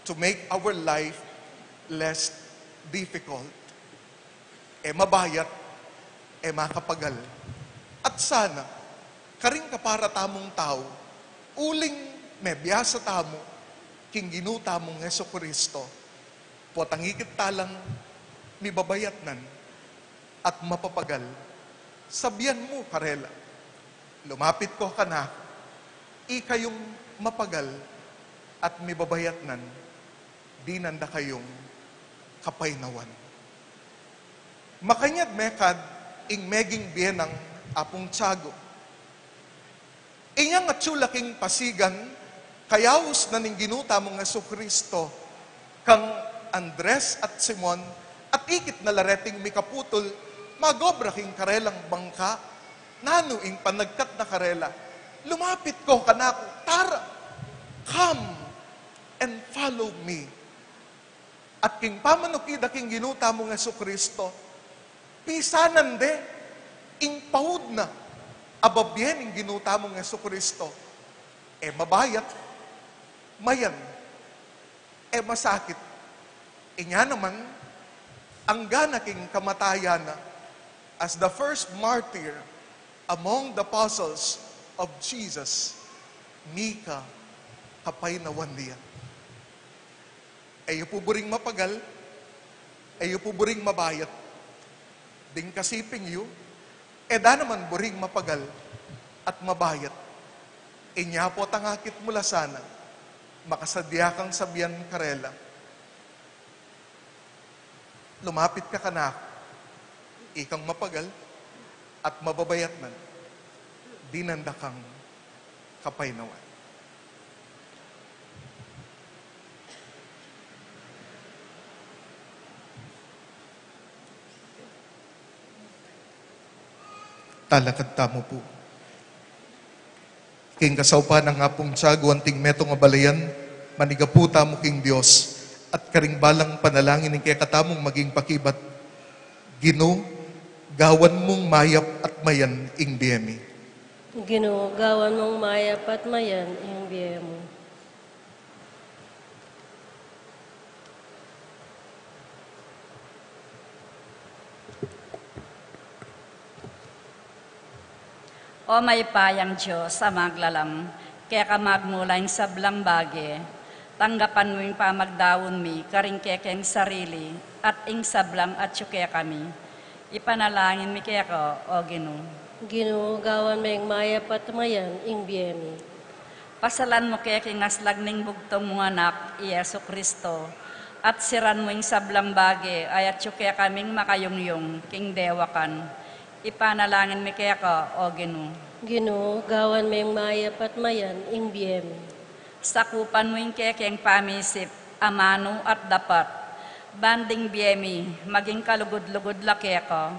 to make our life less difficult? Mabayat, makapagal. At sana, karing kapara tamong tao, uling mebiyasa tamo, king ginuta mong Heso Kristo, potangikit talang mibabayatnan at mapapagal. Sabihan mo, karela, lumapit ko ka na, ikayong mapagal at mibabayatnan di nanda kayong kapaynawan. Makanyad mekad ing meging bienang apong Tiago. Inyang at sulaking pasigan, kayaos na ning ginuta mong Jesucristo, kang Andres at Simon, at ikit na lareting mikaputol, magobra king karelang bangka, nano ing panagkat na karela, lumapit ko kanako, tara, come and follow me. At king pamanukida king ginuta mong Jesucristo, pisanan de, ing pahud na, ababyen ing ginuta mong Jesucristo, mabayat, mayan, masakit. Inya naman, ang ganaking kamatayan na, as the first martyr among the apostles of Jesus, Mika, kapaynawan niya. Ayo po buring mapagal, ayo po buring mabayat, ding kasiping yu, da naman buring mapagal at mabayat. Inya po tangakit mula sana, makasadya kang sabihan karela. Lumapit ka kanako, ikang mapagal at mababayat man, dinanda kang kapaynawan. Talakad tamo po. King kasawpa ng apong Tiago, anting metong abalayan, manigaputa mo king Diyos, at karingbalang panalangin ng kaya katamong maging pakibat, Ginoo, gawan mong mayap at mayan ing biyemi. Ginoo, gawan mong mayap at mayan ing biyemo. O may payang Diyos sa maglalam, kaya ka magmulaing sablang bagi, tanggapan mo yung pamagdawon mi, karing kekeng sarili, at ing sablang at syuke kami. Ipanalangin mi kaya ko, o Ginoo. Ginoo, gawan mayang mayap at mayan ing biyemi. Pasalan mo kaya king naslag ning bugtong mong anak, Yesu Kristo, at siran mo yung sablang bagi, ay at syuke kaming makayungyong, king dewakan. Ipanalangin mi kaya ko, o Ginoo. Ginoo, gawan mayang mayap at mayan ing biyemi. Sakupan mo yung kekeng pamisip, amano at dapat. Banding biyemi, maging kalugod-lugod laki ko.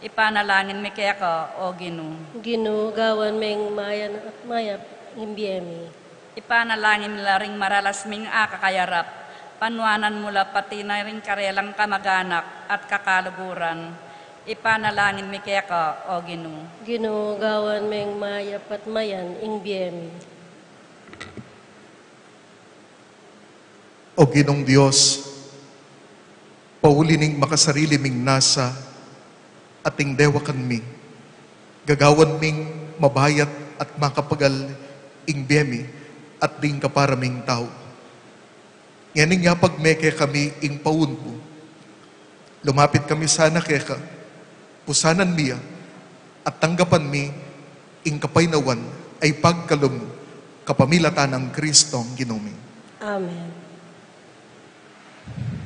Ipanalangin mi kaya ko, o Ginoo. Ginoo, gawan mayang mayan at mayap ing biyemi. Ipanalangin nila ring maralas ming akakayarap. Panuanan mula pati na ring karelang kamag-anak at kakaluguran. Ipanalangin mi kaya ko, o Ginoo. Ginoo, gawan mayang mayap at mayan ing biyemi. O Ginong Diyos, paulining makasarili ming nasa ating dewakan mi, gagawan ming mabayat at makapagal ing biyemi at ding kaparaming tao. Nganing nga pagmeke kami ing paun po, lumapit kami sana keka, pusanan miya, at tanggapan mi, ing kapaynawan, ay pagkalum, kapamilatan ng Kristong Ginoo. Amen. Thank you.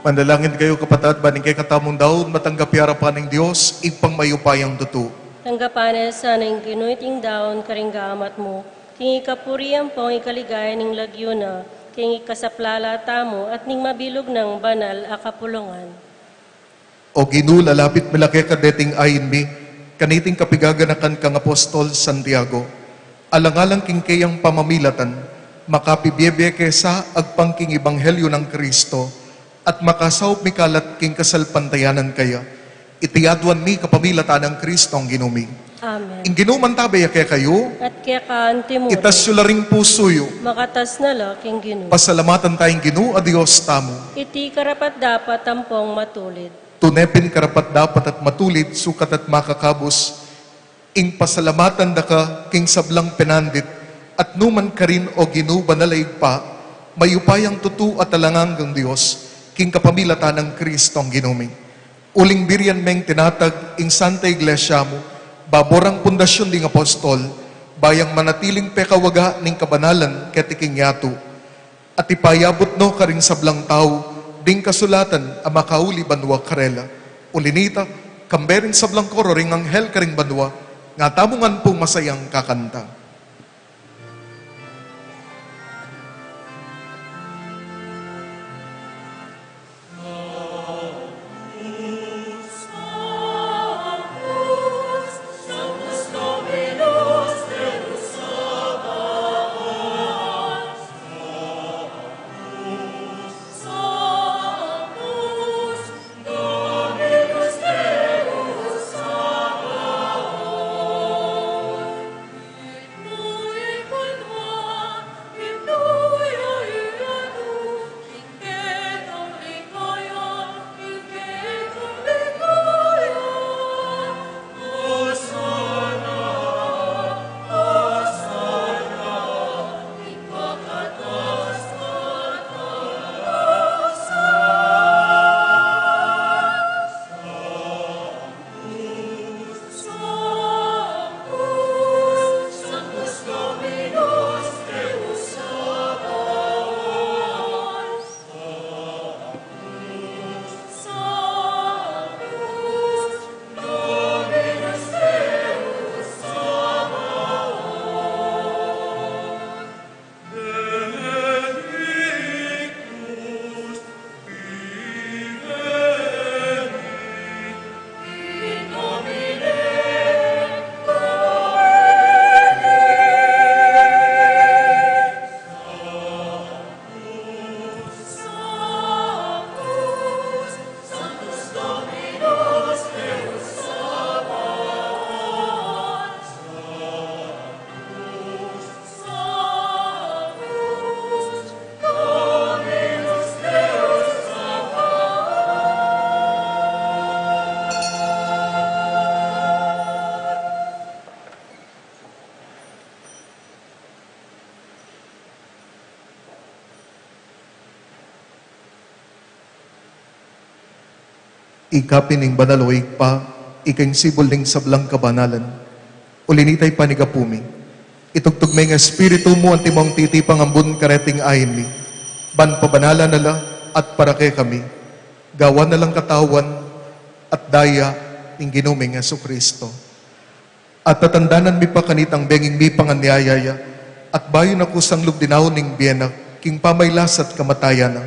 Manalangin kayo kapatid, baning kay katamong daon, matanggap yarapan ng Diyos, ipang mayupayang tutu. Tanggapanes sa nang ginuiting daon karinggamat mo, king ikapuriyan po ang ikaligaya ning lagyo na, king ikasaplala tamo at ning mabilog ng banal a kapulungan. O ginulalapit malaki kadeting ayin mi, kaniting kapigaganakan kang Apostol Santiago, alang-alang king kayang pamamilatan, makapibyebe kesa agpangking Ebanghelyo ng Kristo, at makasawp mi kalat king kasalpantayanan kaya, itiyadwan mi kapamilatan ng Kristo ang ginumi. Amen. Ing ginuman tabay kaya kayo, At kaya kaanti mo, itasyularing pusoyo, makatas na la king ginu. pasalamatan tayong ginu a Diyos tamo. Iti karapat dapat tampong matulid. Tunepin karapat dapat at matulid, sukat at makakabos, ing pasalamatan da ka, king sablang penandit, at numan ka rin o ginu banalaig pa, mayupayang tutu at alanganggang Diyos, king kapamilatan ng Kristo ang ginumi. Uling biryan meng tinatag, ing Santa Iglesia mo, baborang pundasyon ding apostol, bayang manatiling pekawaga ning kabanalan ketiking yatu, at ipayabot no karing sablang tao, ding kasulatan ang makauli banwa karela. Ulinita, kamberin sablang koro ring anghel karing banwa, nga tamungan pong masayang kakanta. Ikapining banaloig pa, iking sibol ning sablang kabanalan. Ulinitay panigapumi. Itugtog may nga espiritu mo ang timong titipang ambun kareting ayin mi. Ban pabanala nala at parake kami. Gawa na lang katawan at daya ing ginuming Yesu Kristo. At tatandanan mi pa kanitang benging mi panganyayaya at bayo na kusang lugdinahon ning biyena king pamaylasat kamatayan na.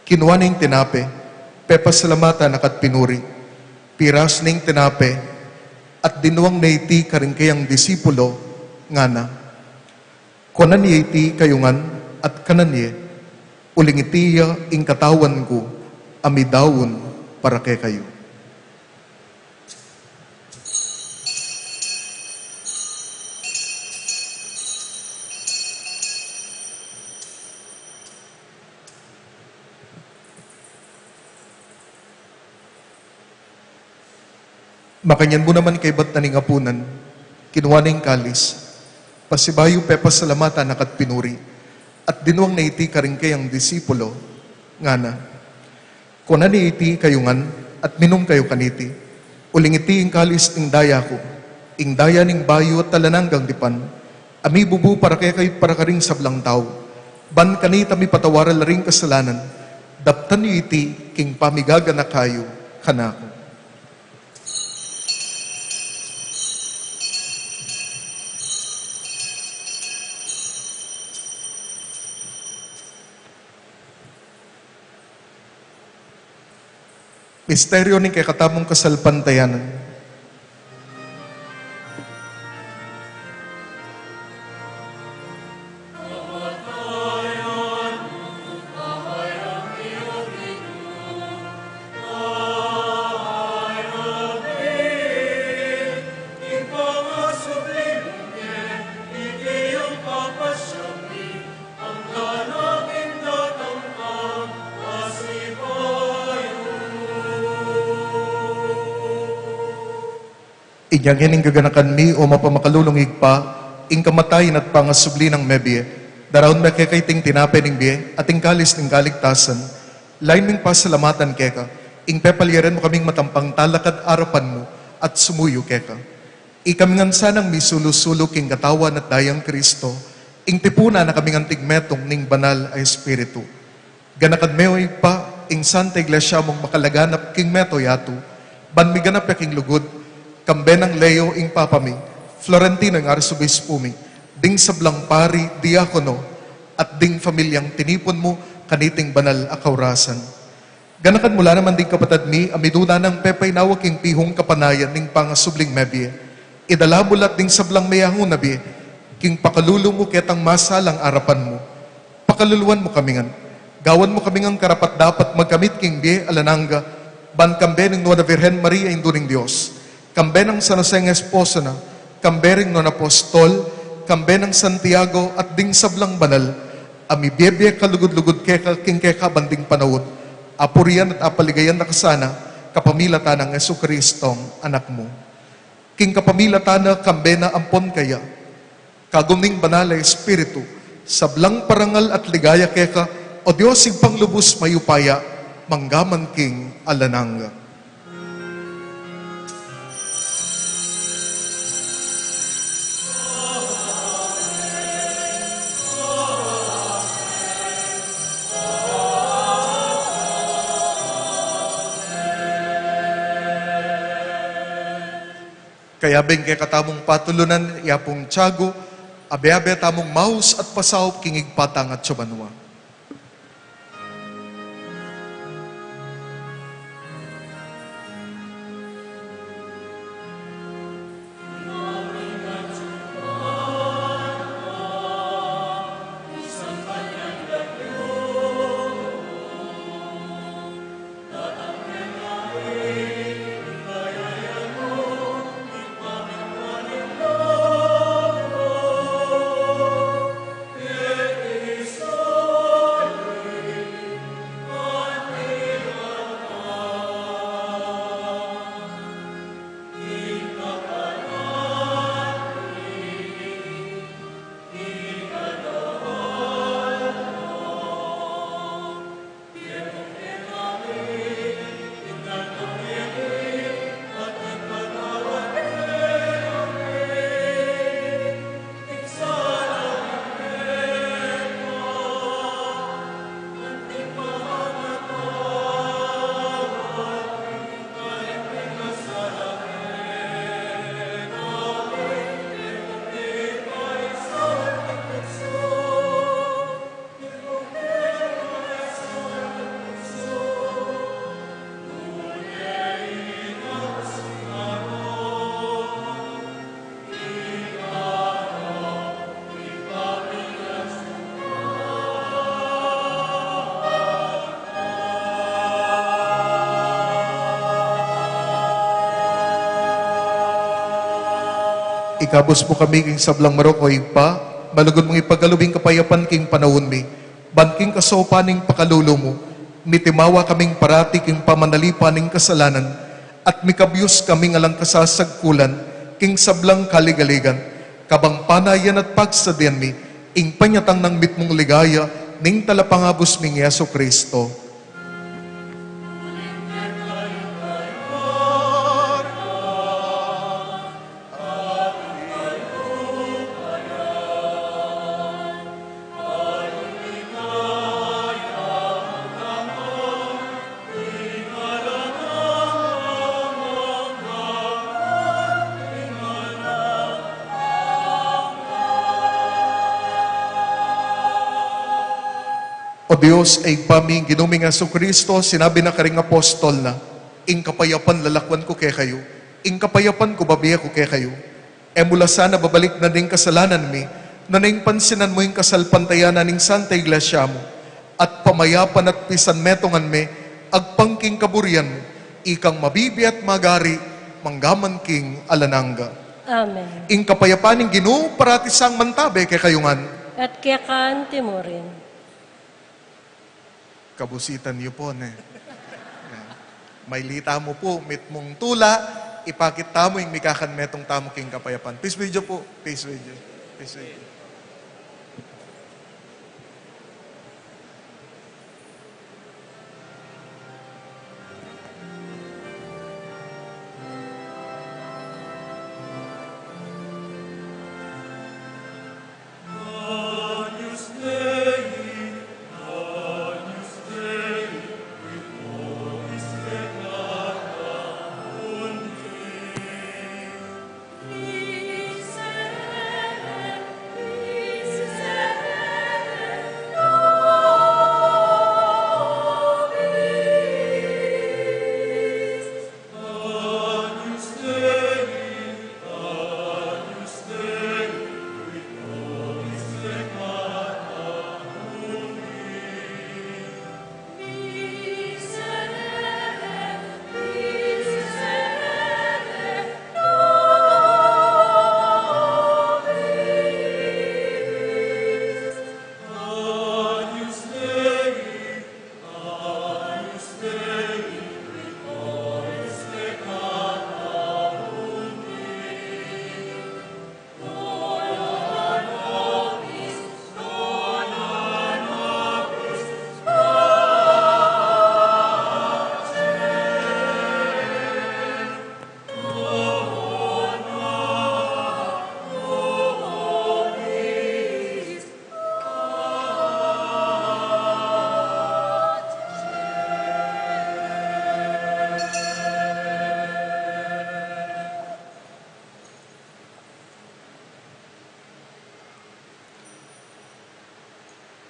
Kinuha ning tinape, pepasalamatan akat pinuri, piras ning tinape, at dinuwang na iti karingkayang disipulo, nga na. Kunan niya iti kayungan, at kanan niya, uling itiya ing katawan ko, amidawon para kay kayo. Makanyan mo naman kay bat na ningapunan, kinuha na yung kalis, pasibayo pepasalamatan akat pinuri, at dinuwang na iti karingkayang disipulo, nga na. Kunan ni iti kayungan, at minum kayo kaniti, uling iti ing kalis ing daya ko, ing daya ning bayo at talananggang dipan, ami bubu para kay kayo para karing sablang tao, ban kanita mi patawaral ring kasalanan, daptan yu iti, king pamigaga na kayo, kanako. Misteryo ni kakatamong kasalpantayanan. Inyagin ing gaganakan mi o mapamakalulungig pa, ing kamatayin at pangasubli ng mebye, daraon me kekaiting tinape ning biye, at ing kalis ning kaligtasan, lain ming pasalamatan keka, ing pepalyeran mo kaming matampang talakad arapan mo, at sumuyo keka. Ikamingan sanang misulo-sulo king katawan at dayang Kristo, ing tipuna na kaming antigmetong ning banal ay Espiritu. Ganakad meo pa, ing Santa Iglesia mong makalaganap king meto yatu, banmiganap king lugod, kambenang Leo ing papami, Florentino ing Arsobispo mi, ding sablang pari, diakono, at ding familyang tinipon mo kaniting banal akawrasan. Ganakan mula naman ding kapatad mi, amiduna ng pepay nawag king pihong kapanayan ning pangasubling mebye. Idala mulat ding sablang mayahong nabi, king pakalulo mo ketang masalang arapan mo. Pakaluluan mo kamingan, gawan mo kamingang karapat dapat magkamit king biye alananga, ban kambe ng Nueva Virgen Maria induring Diyos. Kambe ng San Jose ng esposa na, kambe ring non apostol, kambe ng Santiago at ding sablang banal, ami biyebye kalugod-lugod keka king keka banding panawod, apurian at apaligayan na kasana, kapamilata ng Jesucristong anak mo. King kapamilata na kambe na ampon kaya, kagumning banal ay Espiritu, sablang parangal at ligaya keka, o Diyos ing panglubos mayupaya, manggaman king alananga. Kaya beng kay katamong patulunan, yapong tiyago, abe-abe tamong maus at pasawp kingig patang at subanwa. Ikabos mo kami king sablang marokoy pa, malugod mong ipagalubing kapayapan king panahon mi, banking kasopaning pakalulo mo, mitimawa kaming parati king pamanalipaning kasalanan, at mikabyos kaming alang kasasagkulan, king sablang kaligaligan, kabang panayan at pagsadyan mi, ing panyatang ng mitmong ligaya, ning talapangabos ming Yeso Kristo. Diyos ay paming ginuming Aso Kristo, sinabi na karing apostol na, ing kapayapan lalakwan ko kay kayo, ing kapayapan ko babiya ko kay kayo. E mula sana babalik na ding kasalanan mi, na naing pansinan mo yung kasalpantayanan ng Santa Iglesia mo, at pamayapan at pisan metongan me, agpangking kaburian mo, ikang mabibi at magari, manggaman king alananga. Amen. Ing kapayapaning Ginoo parati sang mantabe kay kayungan. At kaya kaante mo rin. Kabusitan niyo po, ne. May lita mo po, mit mong tula, ipakit tamo yung mikakan metong tamo king kapayapan. Peace with you po. Peace with you. Peace with you. Agnus Dei, Agnus Dei, qui vobis pecata undi. Agnus Dei, Agnus Dei, qui vobis pecata Agnus Dei, Agnus Dei, qui vobis peccata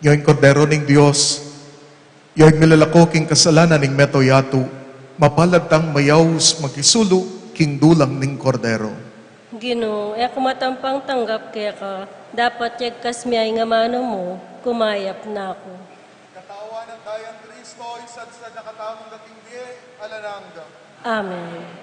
Yoing kordero ning Dios, yoing milalako king kasalanan ning metoyato, mapalad tang mayaws magkisulo king dulang ning kordero. Ginoo, kumatampang tanggap kaya ka, dapat yag kasmiyay nga mano mo, kumayap na ako. Katawan ng dayang Kristo, isad sa nakatamang dating diye, alananga. Amen.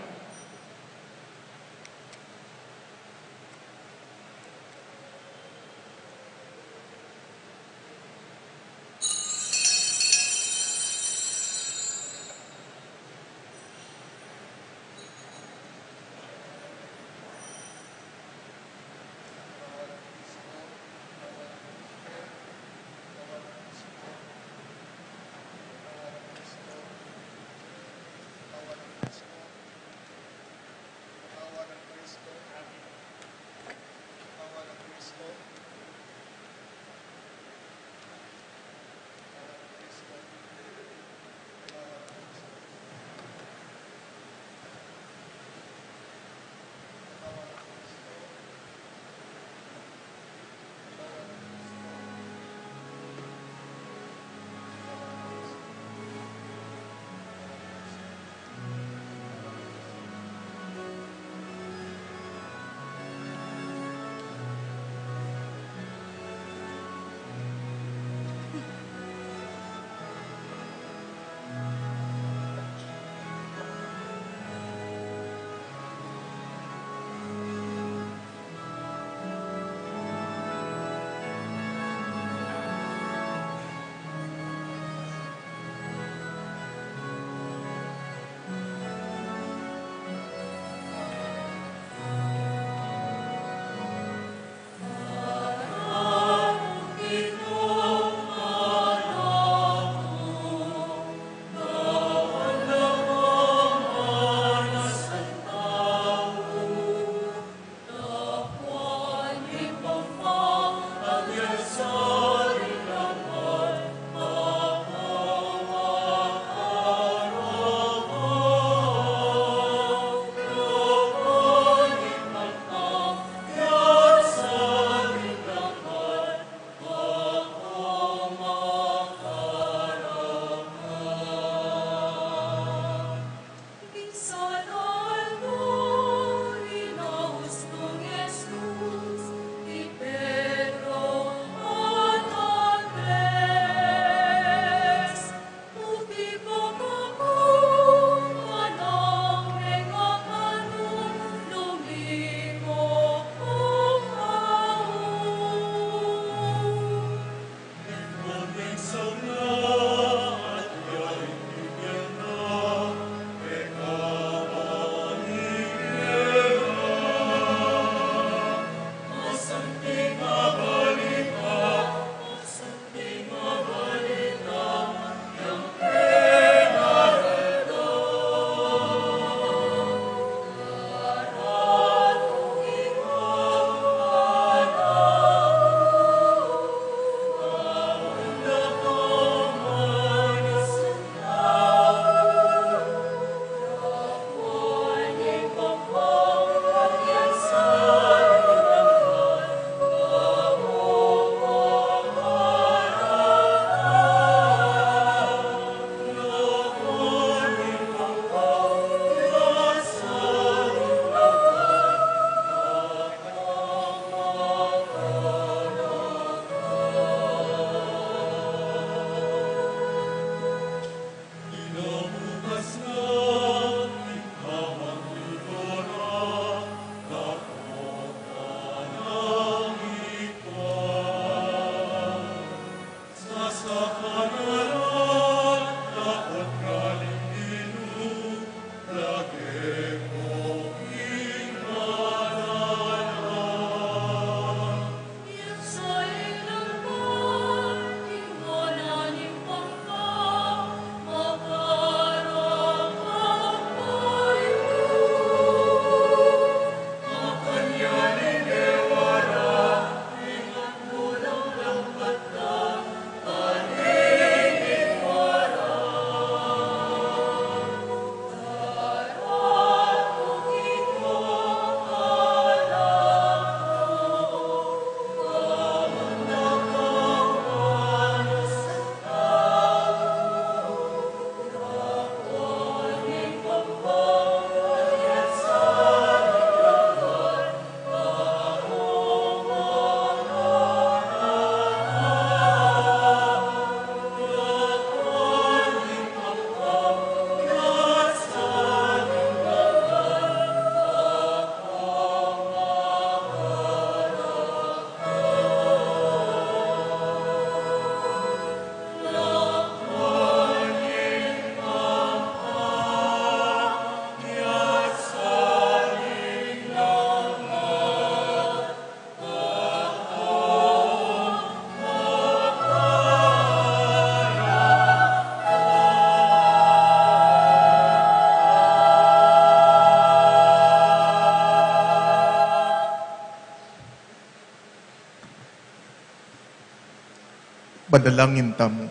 Badalangin tamo.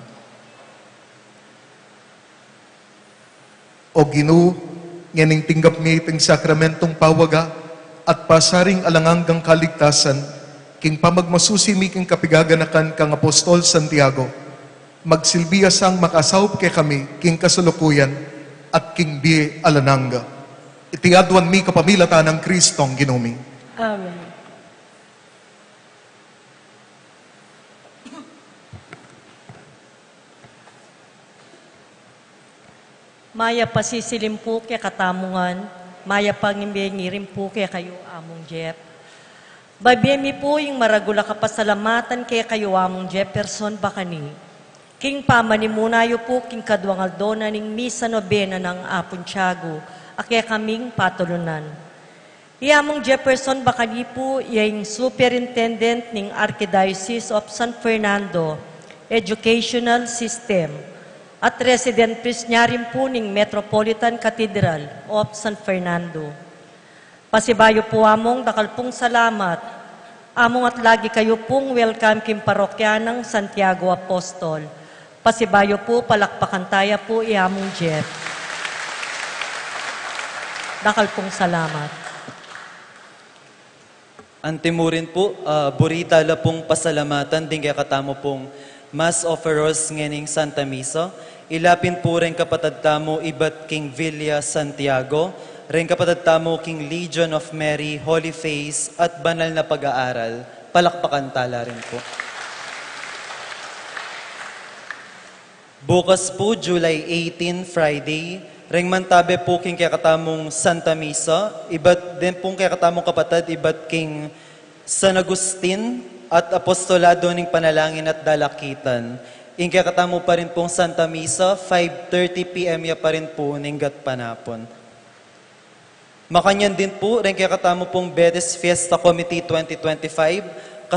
O Ginoo, nganing tinggap mi iting sakramentong pawaga at pasaring alanganggang kaligtasan, king pamagmasusi mi king kapigaganakan kang Apostol Santiago, magsilbiya sang makasawp kay kami king kasulukuyan at king biye alananga. Itiadwan mi kapamilata ng Kristong Ginoo. Amen. Maya pasisilim po kaya katamungan, maya pangimbengirin po kaya kayo among Jep. Babiyemi po yung maragula kapasalamatan kaya kayo among Jefferson Bacani. King pamanimunayo po king kadwangaldo na ning misa nobena ng Apon Tiago, akaya kaming patulunan. Iamong Jefferson Bacani po yung superintendent ng Archdiocese of San Fernando Educational System at resident priest niya rin po ng Metropolitan Cathedral of San Fernando. Pasibayo po among dakalpong salamat. Among at lagi kayo pong welcome king parokya ng Santiago Apostol. Pasibayo po, palakpakan tayo po iamong Jeff. Dakalpong salamat. Antimurin po, burita la pong pasalamatan, din kaya katamo pong Mass offeros ngening Santa Misa. Ilapin po rin kapatad tamo ibat King Villa Santiago, rin kapatad tamo King Legion of Mary, Holy Face at banal na pag-aaral. Palakpakan tala rin po. Bukas po, July 18, Friday, ring mantabe po king kakatamong Santa Misa, ibat din pong kakatamong kapatad, ibat King San Agustin, at apostolado ng panalangin at dalakitan. Ingkaya katamo pa rin pong Santa Misa, 5:30 p.m. ya pa rin po ninggat panapon. Makanyan din po, rin kaya katamo pong Bedes Fiesta Committee 2025,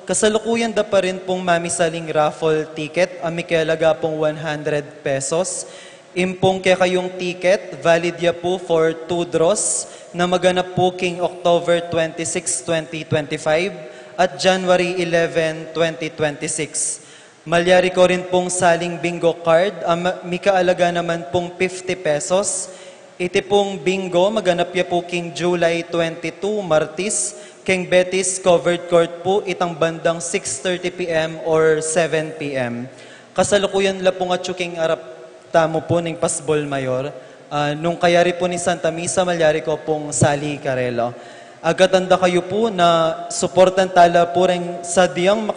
kasalukuyan da pa rin pong mamisaling raffle ticket, amikalaga pong 100 pesos. Impong kaya kayong ticket, valid ya po for 2 draws na maganap po king October 26, 2025, at January 11, 2026. Malyari ko rin pong saling bingo card. May kaalaga naman pong 50 pesos. Iti pong bingo, maganap ya po king July 22, Martis. King Betis covered court po, itang bandang 6:30 p.m. or 7 p.m. Kasalukuyan la pong at king arap tamo po ng Pasbol Mayor. Nung kayari po ni Santa Misa, malyari ko pong Sali Carelo. Agatanda kayo po na suportan tala po rin sa diyang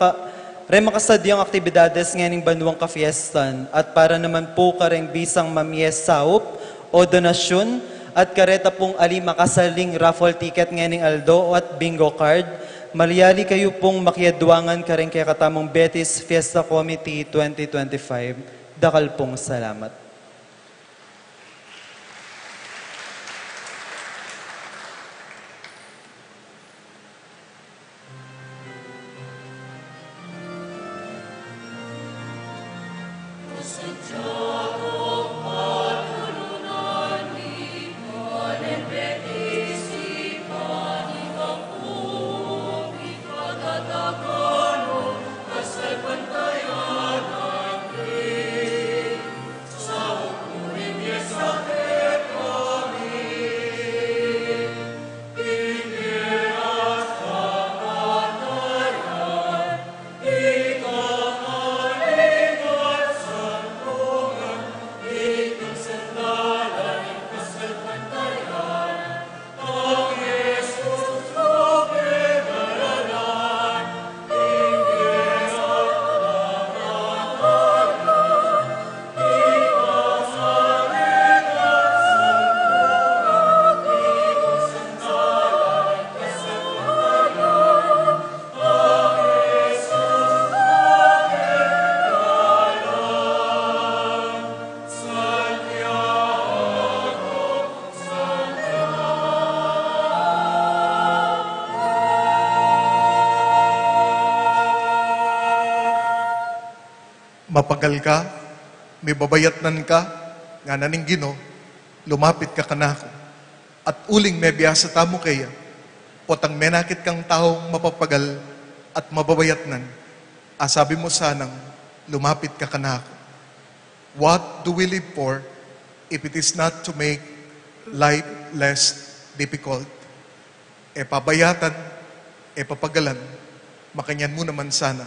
makasadyang aktibidades ngayon banwang kafiestan at para naman po kareng bisang mamies saup o donasyon at kareta pong ali makasaling raffle ticket ngayon Aldo at bingo card. Malyali kayo pong makiadwangan kareng kaya katamong Betis Fiesta Committee 2025. Dakal pong salamat. Mapagal ka, may babayatnan ka, nga naning Gino, lumapit ka kanako. At uling may biyasa tamo kaya, o tang menakit kang taong mapapagal at mababayatnan, asabi mo sanang, lumapit ka kanako. What do we live for if it is not to make life less difficult? E pabayatan, e papagalan, makanyan mo naman sana,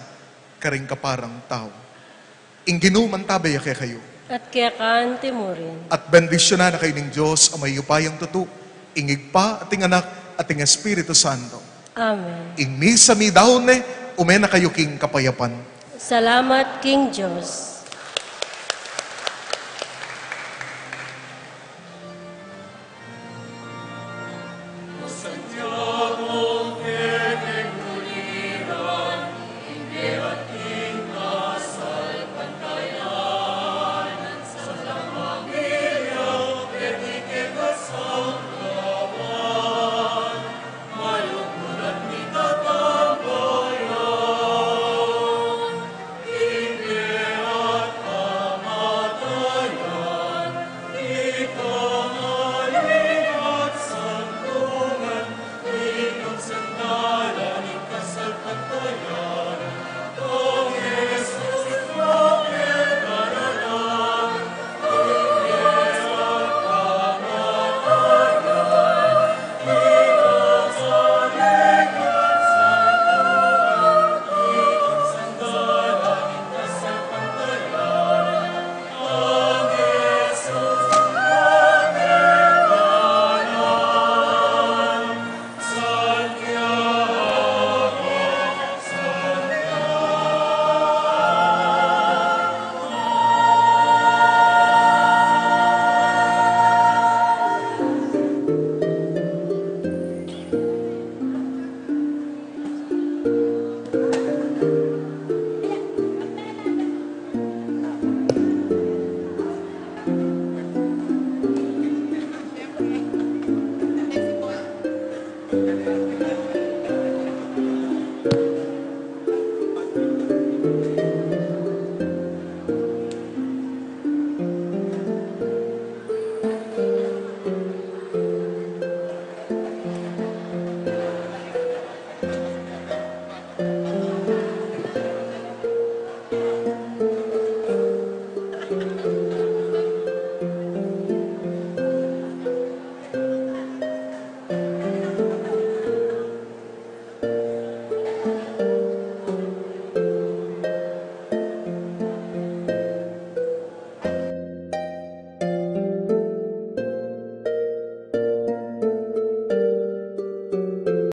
karing kaparang tao. Inginu man tabaya kaya kayo. At kaya kaante mo rin. At bendisyonan na kayo ng Diyos, ang may upayang tutu, ingig pa ating anak, ating Espiritu Santo. Amen. Ing misa mi daone, umena kayo king kapayapan. Salamat, King Diyos.